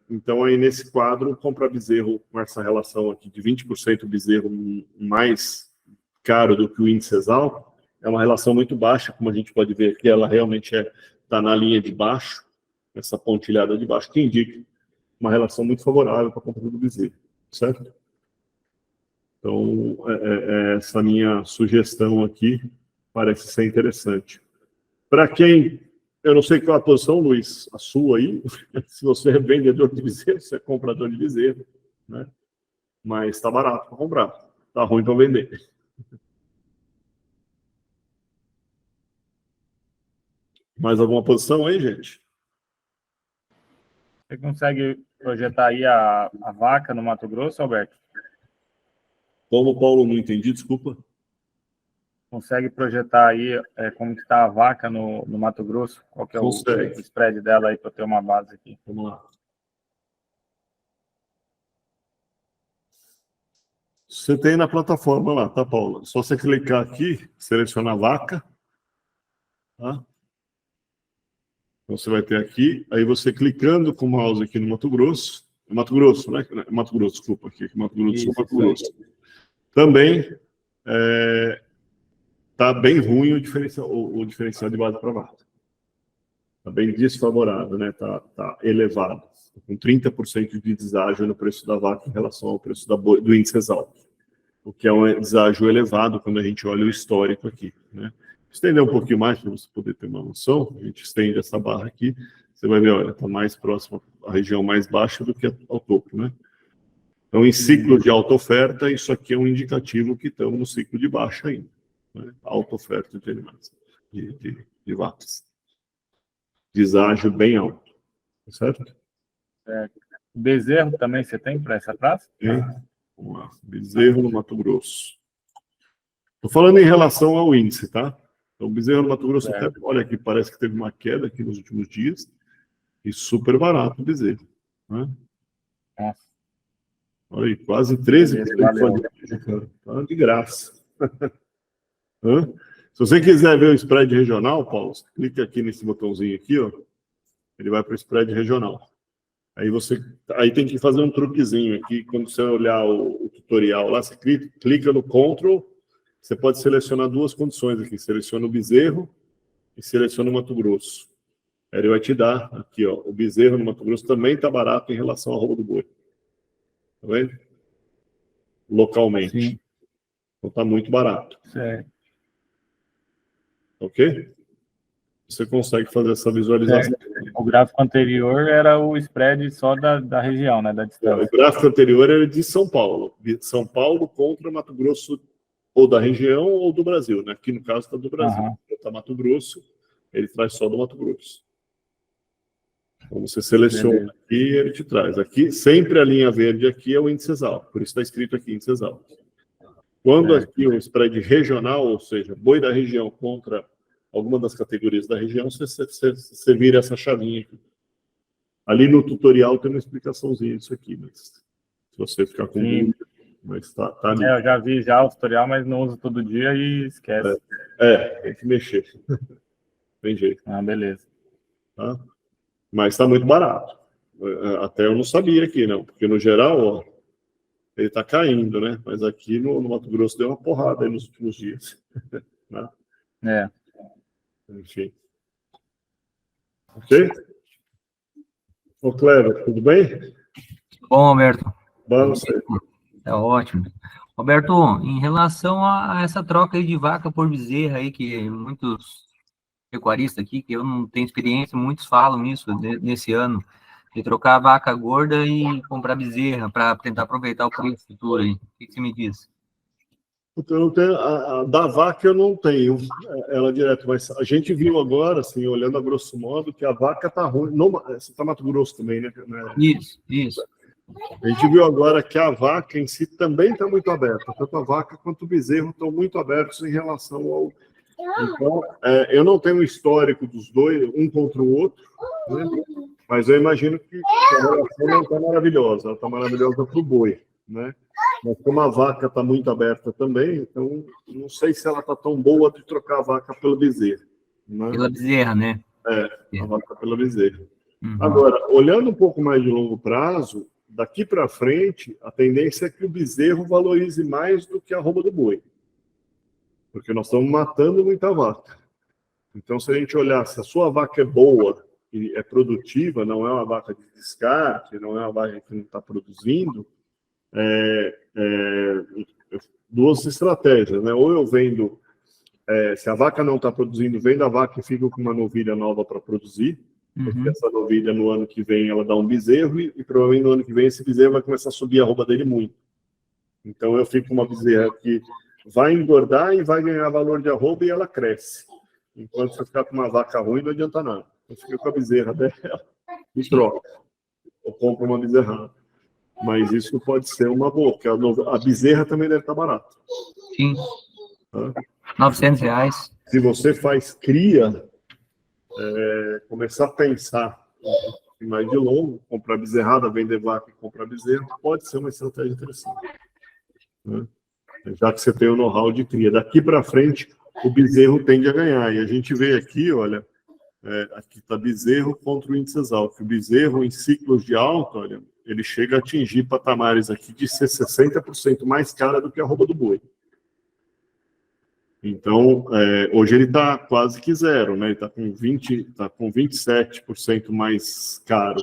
Então, aí nesse quadro, comprar bezerro com essa relação aqui de 20% bezerro mais caro do que o índice Exalc, é uma relação muito baixa, como a gente pode ver aqui, ela realmente está na linha de baixo, essa pontilhada de baixo, que indica uma relação muito favorável para a compra do bezerro, certo? Então, essa minha sugestão aqui parece ser interessante. Para quem, eu não sei qual a posição, Luiz, a sua aí, se você é vendedor de bezerro, você é comprador de bezerro, né? Mas está barato para comprar, está ruim para vender. Mais alguma posição aí, gente? Você consegue projetar aí a vaca no Mato Grosso, Alberto? Como, Paulo, não entendi, desculpa. Consegue projetar aí como que está a vaca no Mato Grosso? Qual que é o spread dela aí para ter uma base aqui? Vamos lá. Você tem na plataforma lá, tá, Paulo? Só você clicar aqui, selecionar a vaca, tá? Então, você vai ter aqui, aí você clicando com o mouse aqui no Mato Grosso, né? Mato Grosso, desculpa, aqui, Mato Grosso do Sul, Mato Grosso. Também está bem ruim o diferencial de base para vaca. Está bem desfavorável, né? Tá elevado, com 30% de deságio no preço da vaca em relação ao preço do índice Exalc, o que é um deságio elevado quando a gente olha o histórico aqui, né? Estender um pouquinho mais para você poder ter uma noção. A gente estende essa barra aqui, você vai ver, olha, está mais próximo à região mais baixa do que ao topo, né? Então, em ciclo de alta oferta, isso aqui é um indicativo que estamos no ciclo de baixa ainda, né? Alta oferta de animais, de vacas. Deságio bem alto, certo? Bezerro também você tem para essa praça? Tem. Vamos lá. Bezerro no Mato Grosso. Estou falando em relação ao índice, tá? Então, o bezerro no Mato Grosso, até, olha aqui, parece que teve uma queda aqui nos últimos dias, e super barato o bezerro, né? Nossa. Olha aí, quase 13%, tá de graça. Se você quiser ver o spread regional, Paulo, você clica aqui nesse botãozinho aqui, ó, ele vai para o spread regional. Aí tem que fazer um truquezinho aqui, quando você olhar o tutorial lá, você clica no Ctrl, você pode selecionar duas condições aqui, seleciona o bezerro e seleciona o Mato Grosso. Aí ele vai te dar aqui, ó, o bezerro no Mato Grosso também está barato em relação ao roubo do boi. Tá vendo? Localmente. Sim. Então está muito barato. Certo. Ok? Você consegue fazer essa visualização. O gráfico anterior era o spread só da região, né? Da distância. O gráfico anterior era de São Paulo. São Paulo contra Mato Grosso, ou da região ou do Brasil, né? Aqui no caso está do Brasil. Está Mato Grosso, ele traz só do Mato Grosso. Então você seleciona aqui e ele te traz. Aqui, sempre a linha verde aqui é o índice Exalc, por isso está escrito aqui índice Exalc. Quando aqui o spread regional, ou seja, boi da região contra alguma das categorias da região, você vira essa chavinha aqui. Ali no tutorial tem uma explicação,zinha disso aqui, mas se você ficar com dúvida, mas tá ali. Eu já vi já o tutorial, mas não uso todo dia e esquece. Tem que mexer. Tem jeito. Beleza. Tá? Mas está muito barato. Até eu não sabia aqui, não, porque no geral, ó, ele está caindo, né? Mas aqui no Mato Grosso deu uma porrada aí nos últimos dias. Né? Enfim. Ok? Ô, Cleber, tudo bem? Bom, Alberto. Vamos. É ótimo. Alberto, em relação a essa troca aí de vaca por bezerra aí, que muitos pecuaristas aqui, que eu não tenho experiência, muitos falam isso nesse ano, de trocar a vaca gorda e comprar bezerra para tentar aproveitar o preço futuro aí. O que você me diz? Eu não tenho, a da vaca eu não tenho ela direto, mas a gente viu agora, assim, olhando a grosso modo, que a vaca tá ruim. Você tá Mato Grosso também, né? Isso. A gente viu agora que a vaca em si também está muito aberta. Tanto a vaca quanto o bezerro estão muito abertos em relação ao... Então, eu não tenho um histórico dos dois, um contra o outro, né? Mas eu imagino que a relação não está maravilhosa. Ela está maravilhosa para o boi, né? Mas como a vaca está muito aberta também, então não sei se ela está tão boa de trocar a vaca pela bezerra. Né? Pela bezerra, né? A vaca pela bezerra. Uhum. Agora, olhando um pouco mais de longo prazo, daqui para frente, a tendência é que o bezerro valorize mais do que a arroba do boi. Porque nós estamos matando muita vaca. Então, se a gente olhar, se a sua vaca é boa e é produtiva, não é uma vaca de descarte, não é uma vaca que não está produzindo, duas estratégias, né? Ou eu vendo, se a vaca não está produzindo, vendo a vaca e fico com uma novilha nova para produzir, porque essa novilha no ano que vem ela dá um bezerro e provavelmente no ano que vem esse bezerro vai começar a subir a arroba dele muito. Então eu fico com uma bezerra que vai engordar e vai ganhar valor de arroba e ela cresce. Enquanto você ficar com uma vaca ruim não adianta nada. Eu fico com a bezerra dela e troco. Eu compro uma bezerrada. Mas isso pode ser uma boa, porque a bezerra também deve estar barata. Sim. R$900. Se você faz cria, começar a pensar mais de longo, comprar bezerrada, vender vaca e comprar bezerra, pode ser uma estratégia interessante. Né? Já que você tem o know-how de cria. Daqui para frente, o bezerro tende a ganhar. E a gente vê aqui, olha, aqui está bezerro contra o índice exalto. O bezerro em ciclos de alta, olha, ele chega a atingir patamares aqui de ser 60% mais cara do que a arroba do boi. Então, hoje ele está quase que zero, né? Ele está com 27% mais caro.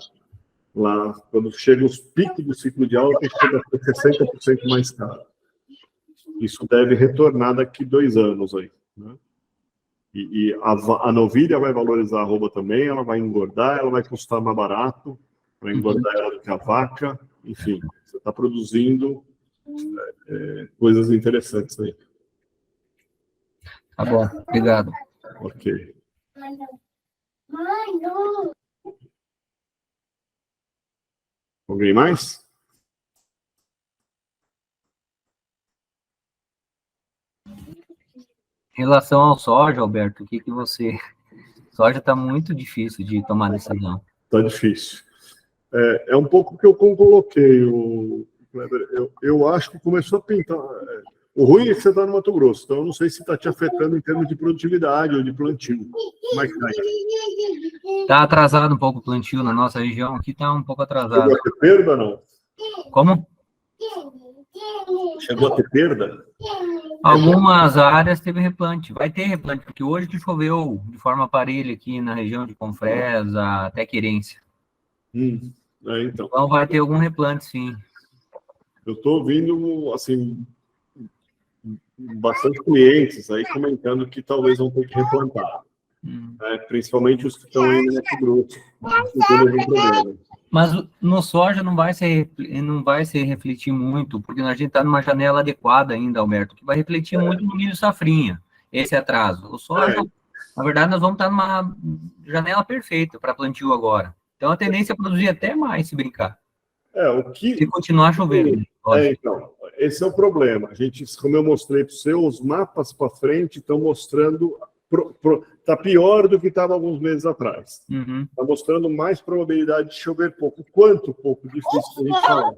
Lá, quando chega os picos do ciclo de alta, ele chega a ser 60% mais caro. Isso deve retornar daqui 2 anos aí, né? E a novilha vai valorizar a arroba também, ela vai engordar, ela vai custar mais barato, vai engordar ela do que a vaca, enfim, você está produzindo coisas interessantes aí. Tá bom, obrigado. Ok. Alguém mais? Em relação ao soja, Alberto, o que você... Soja está muito difícil de tomar decisão. Está difícil. É um pouco o que eu coloquei, eu acho que começou a pintar. O ruim é que você está no Mato Grosso, então eu não sei se está te afetando em termos de produtividade ou de plantio. Como é que está aí? Está atrasado um pouco o plantio na nossa região, aqui está um pouco atrasado. Chegou a ter perda ou não? Como? Chegou a ter perda? Algumas áreas teve replante. Vai ter replante, porque hoje que choveu de forma parelha aqui na região de Confresa até Querência. Então vai ter algum replante, sim. Eu estou ouvindo, assim, bastante clientes aí comentando que talvez vão ter que replantar. Principalmente os que estão aí no Mato Grosso. Mas no soja não vai se refletir muito, porque a gente está numa janela adequada ainda, Alberto, que vai refletir muito no milho safrinha, esse atraso. O soja, na verdade, nós vamos estar numa janela perfeita para plantio agora. Então a tendência é produzir até mais, se brincar. Se continuar chovendo. Então, esse é o problema. A gente, como eu mostrei para você, os mapas para frente estão mostrando... Está pior do que estava alguns meses atrás. Está mostrando mais probabilidade de chover pouco. Quanto pouco? Difícil a gente falar.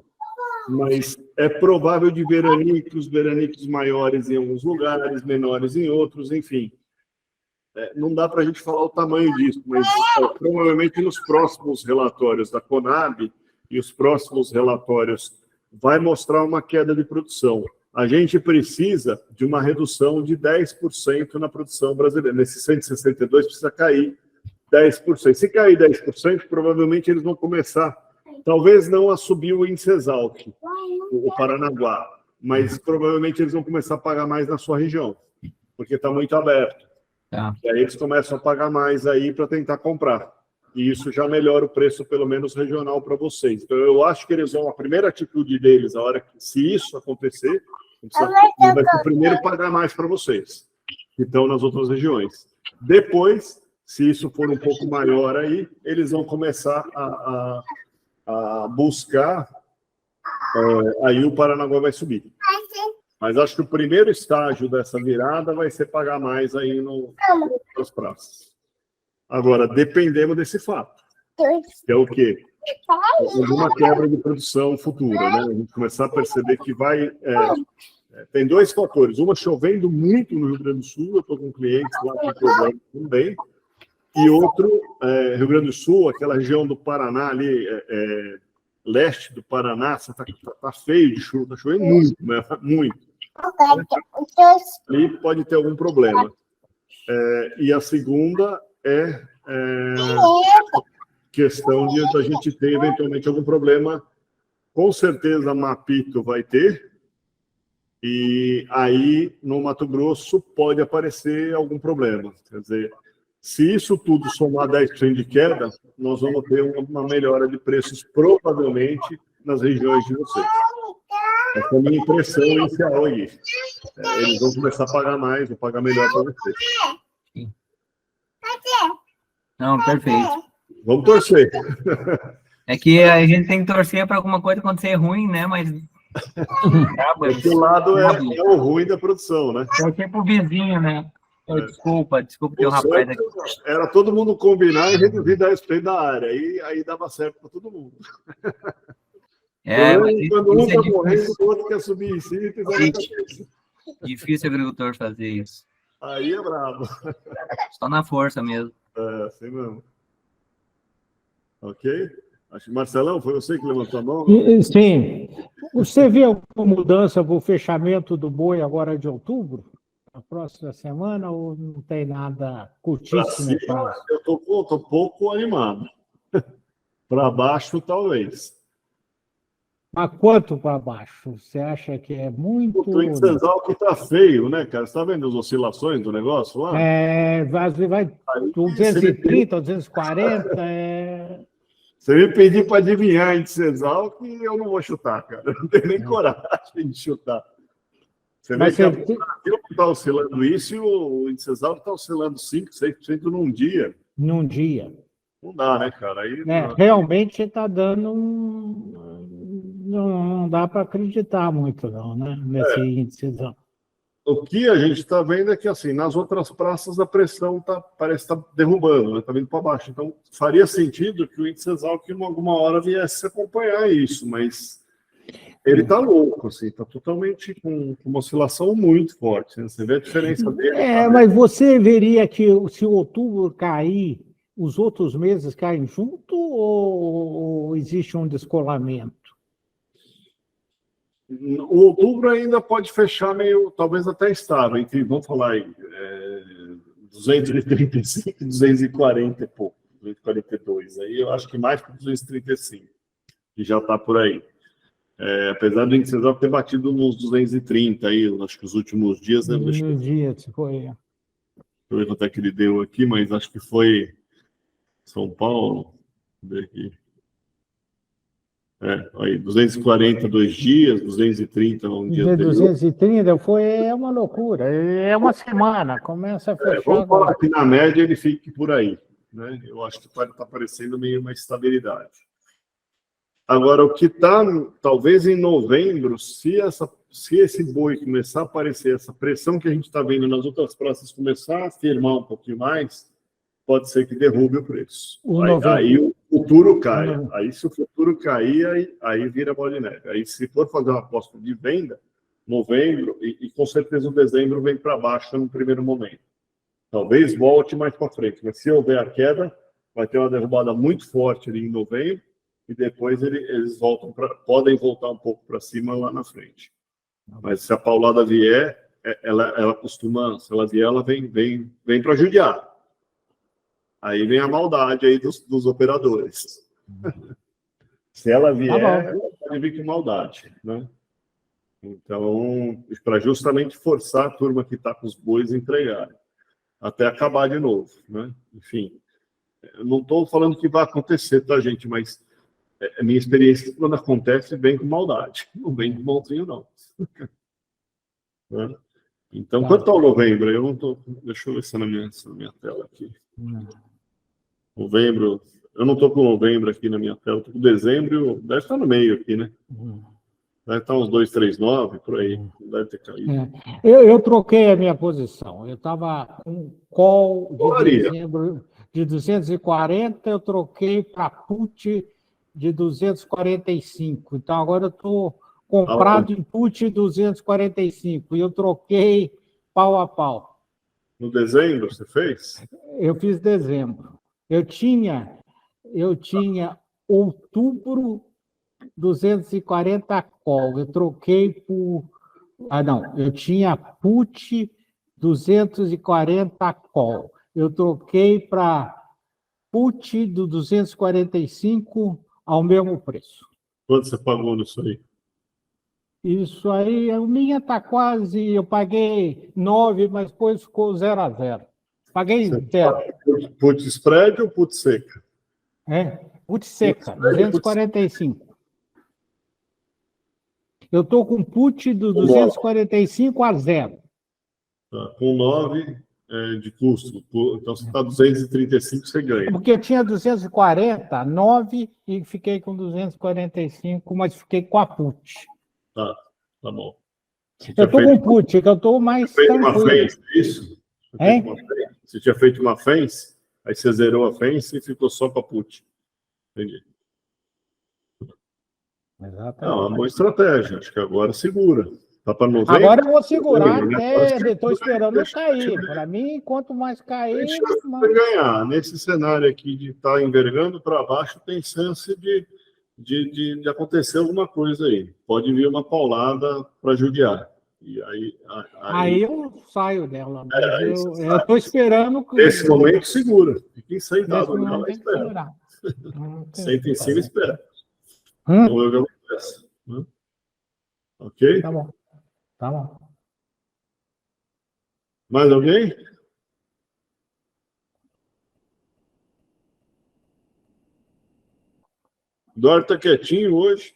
Mas é provável de veranicos maiores em alguns lugares, menores em outros, enfim. Não dá para a gente falar o tamanho disso, mas provavelmente nos próximos relatórios da Conab e os próximos relatórios vai mostrar uma queda de produção. A gente precisa de uma redução de 10% na produção brasileira. Nesse 162 precisa cair 10%. Se cair 10%, provavelmente eles vão começar, talvez não a subir o índice Exalc, o Paranaguá, mas provavelmente eles vão começar a pagar mais na sua região, porque está muito aberto. Tá. E aí eles começam a pagar mais aí para tentar comprar. E isso já melhora o preço, pelo menos regional, para vocês. Então, eu acho que eles vão, a primeira atitude deles, a hora que, se isso acontecer, vai ser o primeiro pagar mais para vocês, que estão nas outras regiões. Depois, se isso for um pouco maior aí, eles vão começar a buscar, aí o Paranaguá vai subir. Mas acho que o primeiro estágio dessa virada vai ser pagar mais aí nas praças. Agora, dependemos desse fato, que é o quê? Alguma quebra de produção futura, né? A gente começar a perceber que vai... tem dois fatores. Uma, chovendo muito no Rio Grande do Sul, eu estou com clientes lá com problema também. E outro, Rio Grande do Sul, aquela região do Paraná ali, leste do Paraná, tá feio de chuva, está chovendo muito, né? Muito. Ali pode ter algum problema. E a segunda é questão de a gente ter eventualmente algum problema. Com certeza, Mapito vai ter. E aí, no Mato Grosso, pode aparecer algum problema. Quer dizer, se isso tudo somar 10% de queda, nós vamos ter uma melhora de preços, provavelmente, nas regiões de vocês. Essa é a minha impressão inicial aí. Eles vão começar a pagar mais, vão pagar melhor para vocês. Sim. Não, perfeito. Vamos torcer. É que a gente tem que torcer para alguma coisa acontecer ruim, né? Mas... Esse lado é o ruim da produção, né? É tipo o vizinho, né? Desculpa, tem um rapaz aqui. Era todo mundo combinar e reduzir 10% da área. Aí dava certo para todo mundo. Quando um está morrendo, o outro quer subir em cima e pisar na cabeça. Difícil o agricultor fazer isso. Aí é brabo. Só na força mesmo. Assim mesmo. Ok? Acho que Marcelão, foi você que levantou a mão? Sim. Você vê alguma mudança para o fechamento do boi agora de outubro? Na próxima semana, ou não tem nada curtíssimo? Eu estou pouco animado. Para baixo, talvez. Mas quanto para baixo? Você acha que é muito? O índice Exalc está feio, né, cara? Você está vendo as oscilações do negócio lá? Vai 230, 240. Você me pedir para adivinhar índice Exalc, eu não vou chutar, cara. Eu não tenho nem coragem de chutar. Você vê que o Brasil está oscilando isso e o índice Exalc está oscilando 5%, 6% num dia. Num dia. Não dá, né, cara? Aí, realmente está dando não dá para acreditar muito, não, né? Nesse índice. O que a gente está vendo é que, assim, nas outras praças a pressão parece estar derrubando, né? Está vindo para baixo. Então, faria sentido que o índice Exalc, em alguma hora, viesse acompanhar isso, mas ele está louco, assim, está totalmente com uma oscilação muito forte. Né? Você vê a diferença dele. Mas você veria que se o outubro cair, os outros meses caem junto ou existe um descolamento? O outubro ainda pode fechar meio, talvez até estável, entre, vamos falar aí, 235 e 240 e pouco, 242. Aí eu acho que mais que 235, que já está por aí. Apesar do índice Exalc ter batido nos 230 aí, acho que os últimos dias, né? Nos dias, foi. Deixa eu ver quanto é que ele deu aqui, mas acho que foi São Paulo. Deixa eu ver aqui. Aí, 240 2 dias, 230 um dia. 230 é uma loucura, é uma semana, começa a fechar. Vamos falar que na média ele fique por aí, né? Eu acho que está parecendo meio uma estabilidade. Agora, o que está, talvez em novembro, se esse boi começar a aparecer, essa pressão que a gente está vendo nas outras praças começar a firmar um pouquinho mais, pode ser que derrube o preço. Aí o futuro cai. Aí, se o futuro cair, aí vira bola de neve. Aí, se for fazer uma aposta de venda, novembro, e com certeza o dezembro vem para baixo no primeiro momento. Talvez volte mais para frente, mas se houver a queda, vai ter uma derrubada muito forte ali em novembro, e depois eles podem voltar um pouco para cima lá na frente. Mas se a paulada vier, ela costuma, se ela vier, ela vem para judiar. Aí vem a maldade aí dos operadores. Se ela vier, ela pode vir com maldade, né? Então, para justamente forçar a turma que está com os bois a entregarem, até acabar de novo, né? Enfim, eu não estou falando que vai acontecer, tá, gente? Mas a minha experiência, quando acontece, vem com maldade. Não vem de bonzinho, não. Né? Então, quanto ao novembro? Eu não estou... Deixa eu ver se é na minha tela aqui. Novembro... Eu não estou com novembro aqui na minha tela, estou com dezembro, deve estar no meio aqui, né? Deve estar uns 239, por aí, deve ter caído. Eu troquei a minha posição, eu estava com call de dezembro de 240, eu troquei para put de 245, então agora eu estou comprado em put 245, e eu troquei pau a pau. No dezembro você fez? Eu fiz dezembro. Eu tinha outubro 240 call. Eu troquei por... não. Eu tinha put 240 call. Eu troquei para put do 245 ao mesmo preço. Quanto você pagou nisso aí? Isso aí, a minha está quase... Eu paguei 9, mas depois ficou 0-0. Paguei 0. Put spread ou put seca? Put seca, 245. Eu estou com put do 245 a 0. Tá, com 9 de custo. Então, se está 235, você ganha. Porque eu tinha 240, 9, e fiquei com 245, mas fiquei com a put. Tá bom. Eu estou com put, que eu estou mais tranquilo. Isso? Você tinha feito uma fence, aí você zerou a fence e ficou só com a put. Entendi. Exatamente. É uma boa estratégia, acho que agora segura. Tá para novembro? Agora eu vou segurar até, estou esperando cair. Para mim, quanto mais cair, mais ganhar. Nesse cenário aqui de estar envergando para baixo, tem chance de acontecer alguma coisa aí. Pode vir uma paulada para judiar. E aí eu saio dela. Eu estou esperando. Nesse momento, segura. Fiquem sentados lá e espera. Senta em cima e espera. Vamos ver o que acontece. Ok? Tá bom. Mais alguém? Dória está quietinho hoje.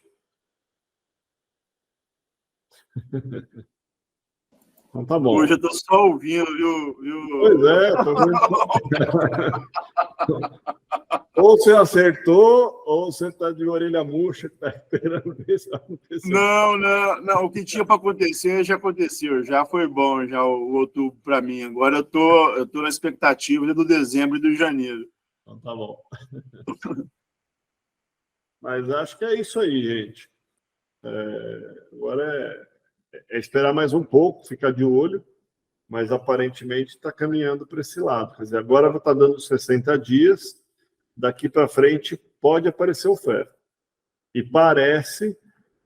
Então tá bom. Hoje eu estou só ouvindo, viu? Pois é, tô vendo. Ou você acertou, ou você está de orelha murcha, está esperando ver se vai acontecer. Não. O que tinha para acontecer já aconteceu. Já foi bom, já o outubro para mim. Agora eu tô na expectativa do dezembro e do janeiro. Então tá bom. Mas acho que é isso aí, gente. Agora é esperar mais um pouco, ficar de olho, mas aparentemente está caminhando para esse lado. Quer dizer, agora está dando 60 dias, daqui para frente pode aparecer o ferro. E parece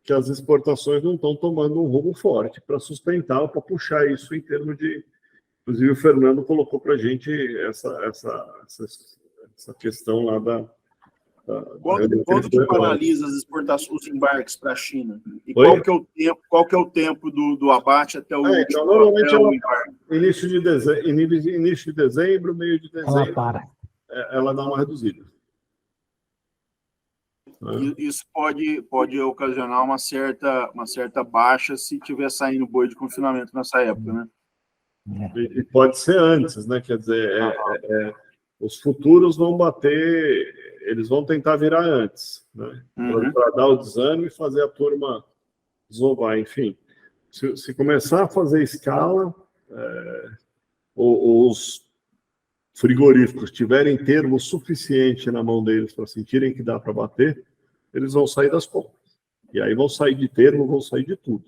que as exportações não estão tomando um rumo forte para sustentar ou para puxar isso em termos de... Inclusive o Fernando colocou para a gente essa questão lá da... Quando que paralisa as exportações, os embarques para a China? E qual que é o tempo do abate até o último? Então, normalmente início de dezembro, meio de dezembro, ela dá uma reduzida. Isso pode ocasionar uma certa baixa se tiver saindo boi de confinamento nessa época, né? E pode ser antes, né? Quer dizer, os futuros vão bater... Eles vão tentar virar antes, né? Para dar o desânimo e fazer a turma desovar. Enfim, se começar a fazer escala, os frigoríficos tiverem termo suficiente na mão deles para sentirem que dá para bater, eles vão sair das compras. E aí vão sair de termo, vão sair de tudo,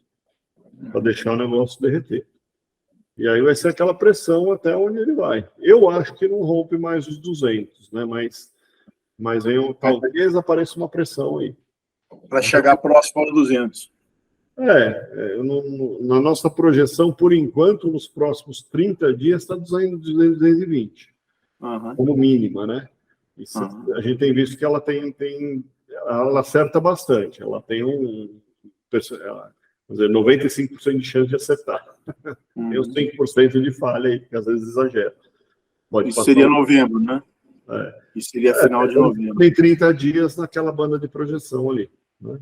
para deixar o negócio derreter. E aí vai ser aquela pressão até onde ele vai. Eu acho que não rompe mais os 200, né? Mas mas talvez apareça uma pressão aí. Para chegar próximo aos 200. Na nossa projeção, por enquanto, nos próximos 30 dias, está 220, como mínima, né? A gente tem visto que ela ela acerta bastante, ela tem vamos dizer, 95% de chance de acertar. Tem uns 5% de falha aí, que às vezes exagera. Isso seria novembro, né? Isso seria final de novembro. Tem 30 dias naquela banda de projeção ali, né?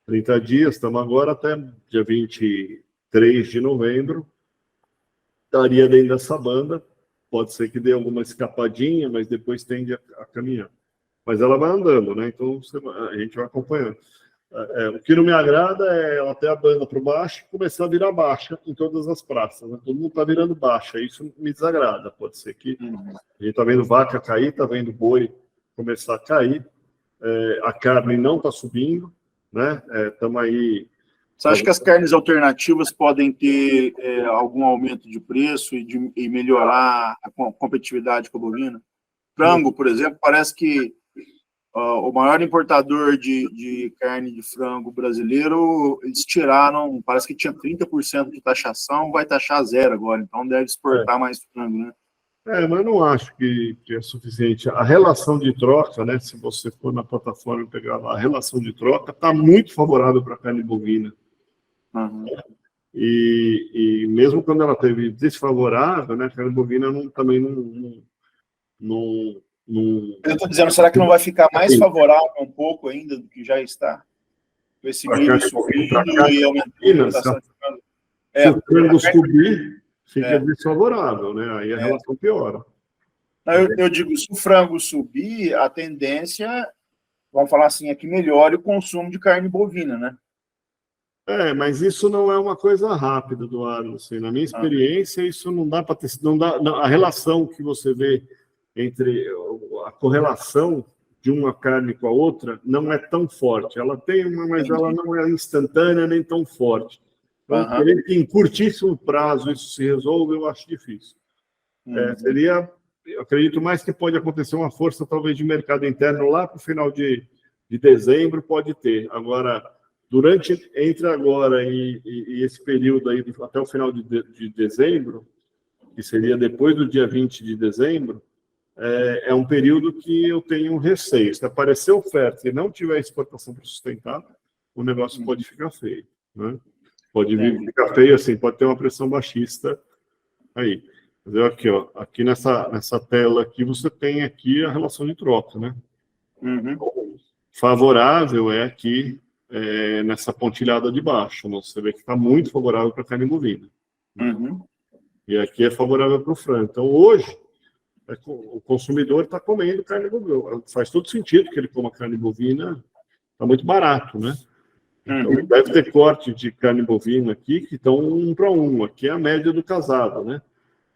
30 dias, estamos agora até dia 23 de novembro, estaria dentro dessa banda, pode ser que dê alguma escapadinha, mas depois tende a caminhar. Mas ela vai andando, né? Então a gente vai acompanhando. O que não me agrada é ela ter a banda para baixo e começar a virar baixa em todas as praças, né? Todo mundo está virando baixa, isso me desagrada. Pode ser que a gente está vendo vaca cair, está vendo boi começar a cair, a carne não está subindo, né? Estamos aí. Você acha que as carnes alternativas podem ter algum aumento de preço e melhorar a competitividade com a bovina? Frango, por exemplo, parece que o maior importador de carne de frango brasileiro, eles tiraram, parece que tinha 30% de taxação, vai taxar 0 agora, então deve exportar mais frango, né? Mas não acho que é suficiente. A relação de troca, né? Se você for na plataforma e pegar lá, a relação de troca está muito favorável para a carne bovina. E mesmo quando ela teve desfavorável, né? A carne bovina também não. Eu estou dizendo, será que não vai ficar mais favorável um pouco ainda do que já está? Com esse milho subindo e aumentando a taxa de frango. Se o frango subir, fica desfavorável, né? Aí a relação piora. Eu digo, se o frango subir, a tendência, vamos falar assim, é que melhore o consumo de carne bovina, né? Mas isso não é uma coisa rápida, Eduardo. Assim, na minha experiência, isso não dá para ter. A relação que você vê entre a correlação de uma carne com a outra não é tão forte. Ela tem uma, mas ela não é instantânea nem tão forte. Então, querer que em curtíssimo prazo isso se resolva, eu acho difícil. Eu acredito mais que pode acontecer uma força, talvez, de mercado interno lá para o final de dezembro, pode ter. Agora, entre agora e esse período aí, até o final de dezembro, que seria depois do dia 20 de dezembro, é um período que eu tenho receio. Se aparecer oferta e não tiver exportação para sustentar, o negócio pode ficar feio, né? Pode ficar feio, assim, pode ter uma pressão baixista aí. Aqui nessa tela aqui, você tem aqui a relação de troca, né? Favorável é aqui, nessa pontilhada de baixo. Você vê que está muito favorável para a carne bovina. E aqui é favorável para o frango. Então, hoje, o consumidor está comendo carne bovina. Faz todo sentido que ele coma carne bovina, está muito barato, né? Então, deve ter corte de carne bovina aqui que estão 1 para 1. Aqui é a média do casado, né?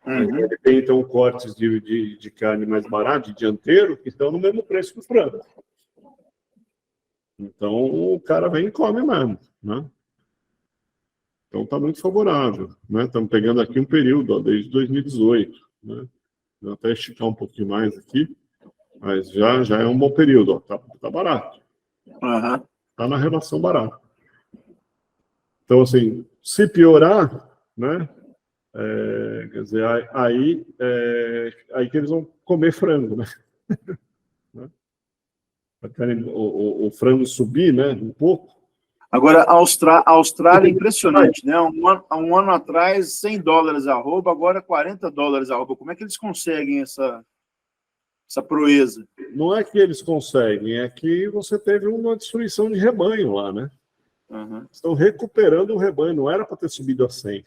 Ele tem, então, cortes de carne mais barata, de dianteiro, que estão no mesmo preço que o frango. Então, o cara vem e come mesmo, né? Então, está muito favorável, né? Estamos pegando aqui um período, desde 2018, né? Vou até esticar um pouquinho mais aqui, mas já é um bom período, tá barato. Está na relação barata. Então, assim, se piorar, né? Quer dizer, aí que eles vão comer frango, né? O frango subir, né? Um pouco. Agora, a Austrália é impressionante, né? Há um ano atrás, $100 arroba, agora $40 arroba. Como é que eles conseguem essa proeza? Não é que eles conseguem, é que você teve uma destruição de rebanho lá, né? Estão recuperando o rebanho, não era para ter subido a 100.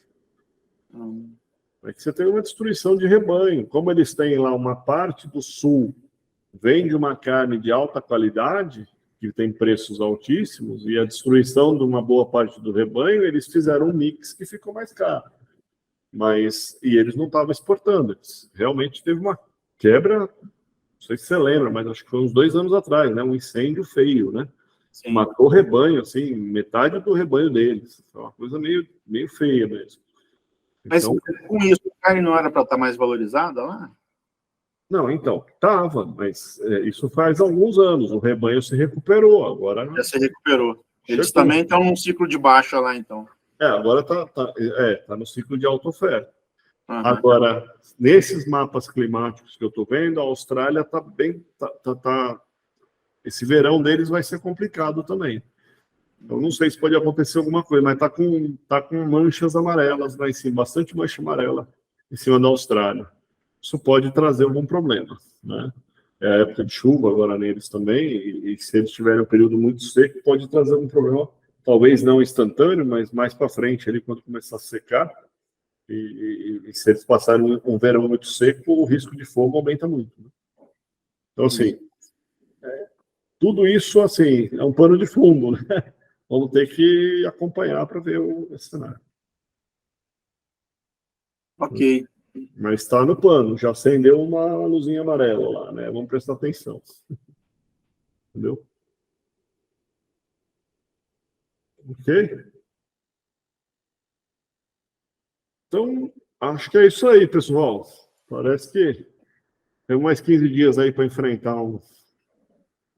É que você teve uma destruição de rebanho. Como eles têm lá uma parte do sul, vende uma carne de alta qualidade, que tem preços altíssimos, e a destruição de uma boa parte do rebanho, eles fizeram um mix que ficou mais caro. E eles não estavam exportando. Realmente teve uma quebra, não sei se você lembra, mas acho que foi uns 2 anos atrás, né? Um incêndio feio, né? Sim. Matou o rebanho, assim, metade do rebanho deles. Foi uma coisa meio feia mesmo. Mas com isso, a carne não era para estar mais valorizada lá? Não, então, estava, mas isso faz alguns anos. O rebanho se recuperou, agora... Já se recuperou. Eles Chegou. também estão num ciclo de baixa lá, então. Agora tá no ciclo de alta oferta. Uhum. Agora, nesses mapas climáticos que eu estou vendo, a Austrália está bem... Esse verão deles vai ser complicado também. Eu não sei se pode acontecer alguma coisa, mas tá com manchas amarelas lá em cima, bastante mancha amarela em cima da Austrália. Isso pode trazer algum problema, né? É a época de chuva agora neles também, e se eles tiverem um período muito seco, pode trazer um problema, talvez não instantâneo, mas mais para frente, ali, quando começar a secar, e se eles passarem um verão muito seco, o risco de fogo aumenta muito, né? Então, assim, tudo isso, assim, é um pano de fundo, né? Vamos ter que acompanhar para ver esse cenário. Ok. Mas está no pano, já acendeu uma luzinha amarela lá, né? Vamos prestar atenção. Entendeu? Ok? Então, acho que é isso aí, pessoal. Parece que tem mais 15 dias aí para enfrentar um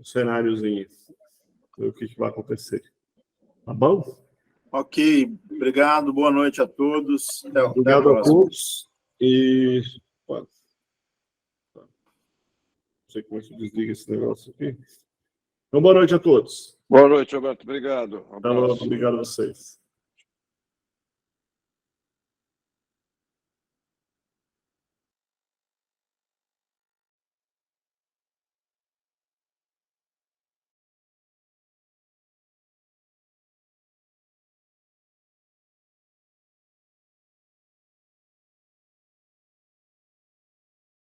cenáriozinho. Ver o que vai acontecer. Tá bom? Ok. Obrigado. Boa noite a todos. Obrigado a todos. E... Não sei como é que desliga esse negócio aqui. Então, boa noite a todos. Boa noite, Roberto. Obrigado. Um abraço. Obrigado a vocês.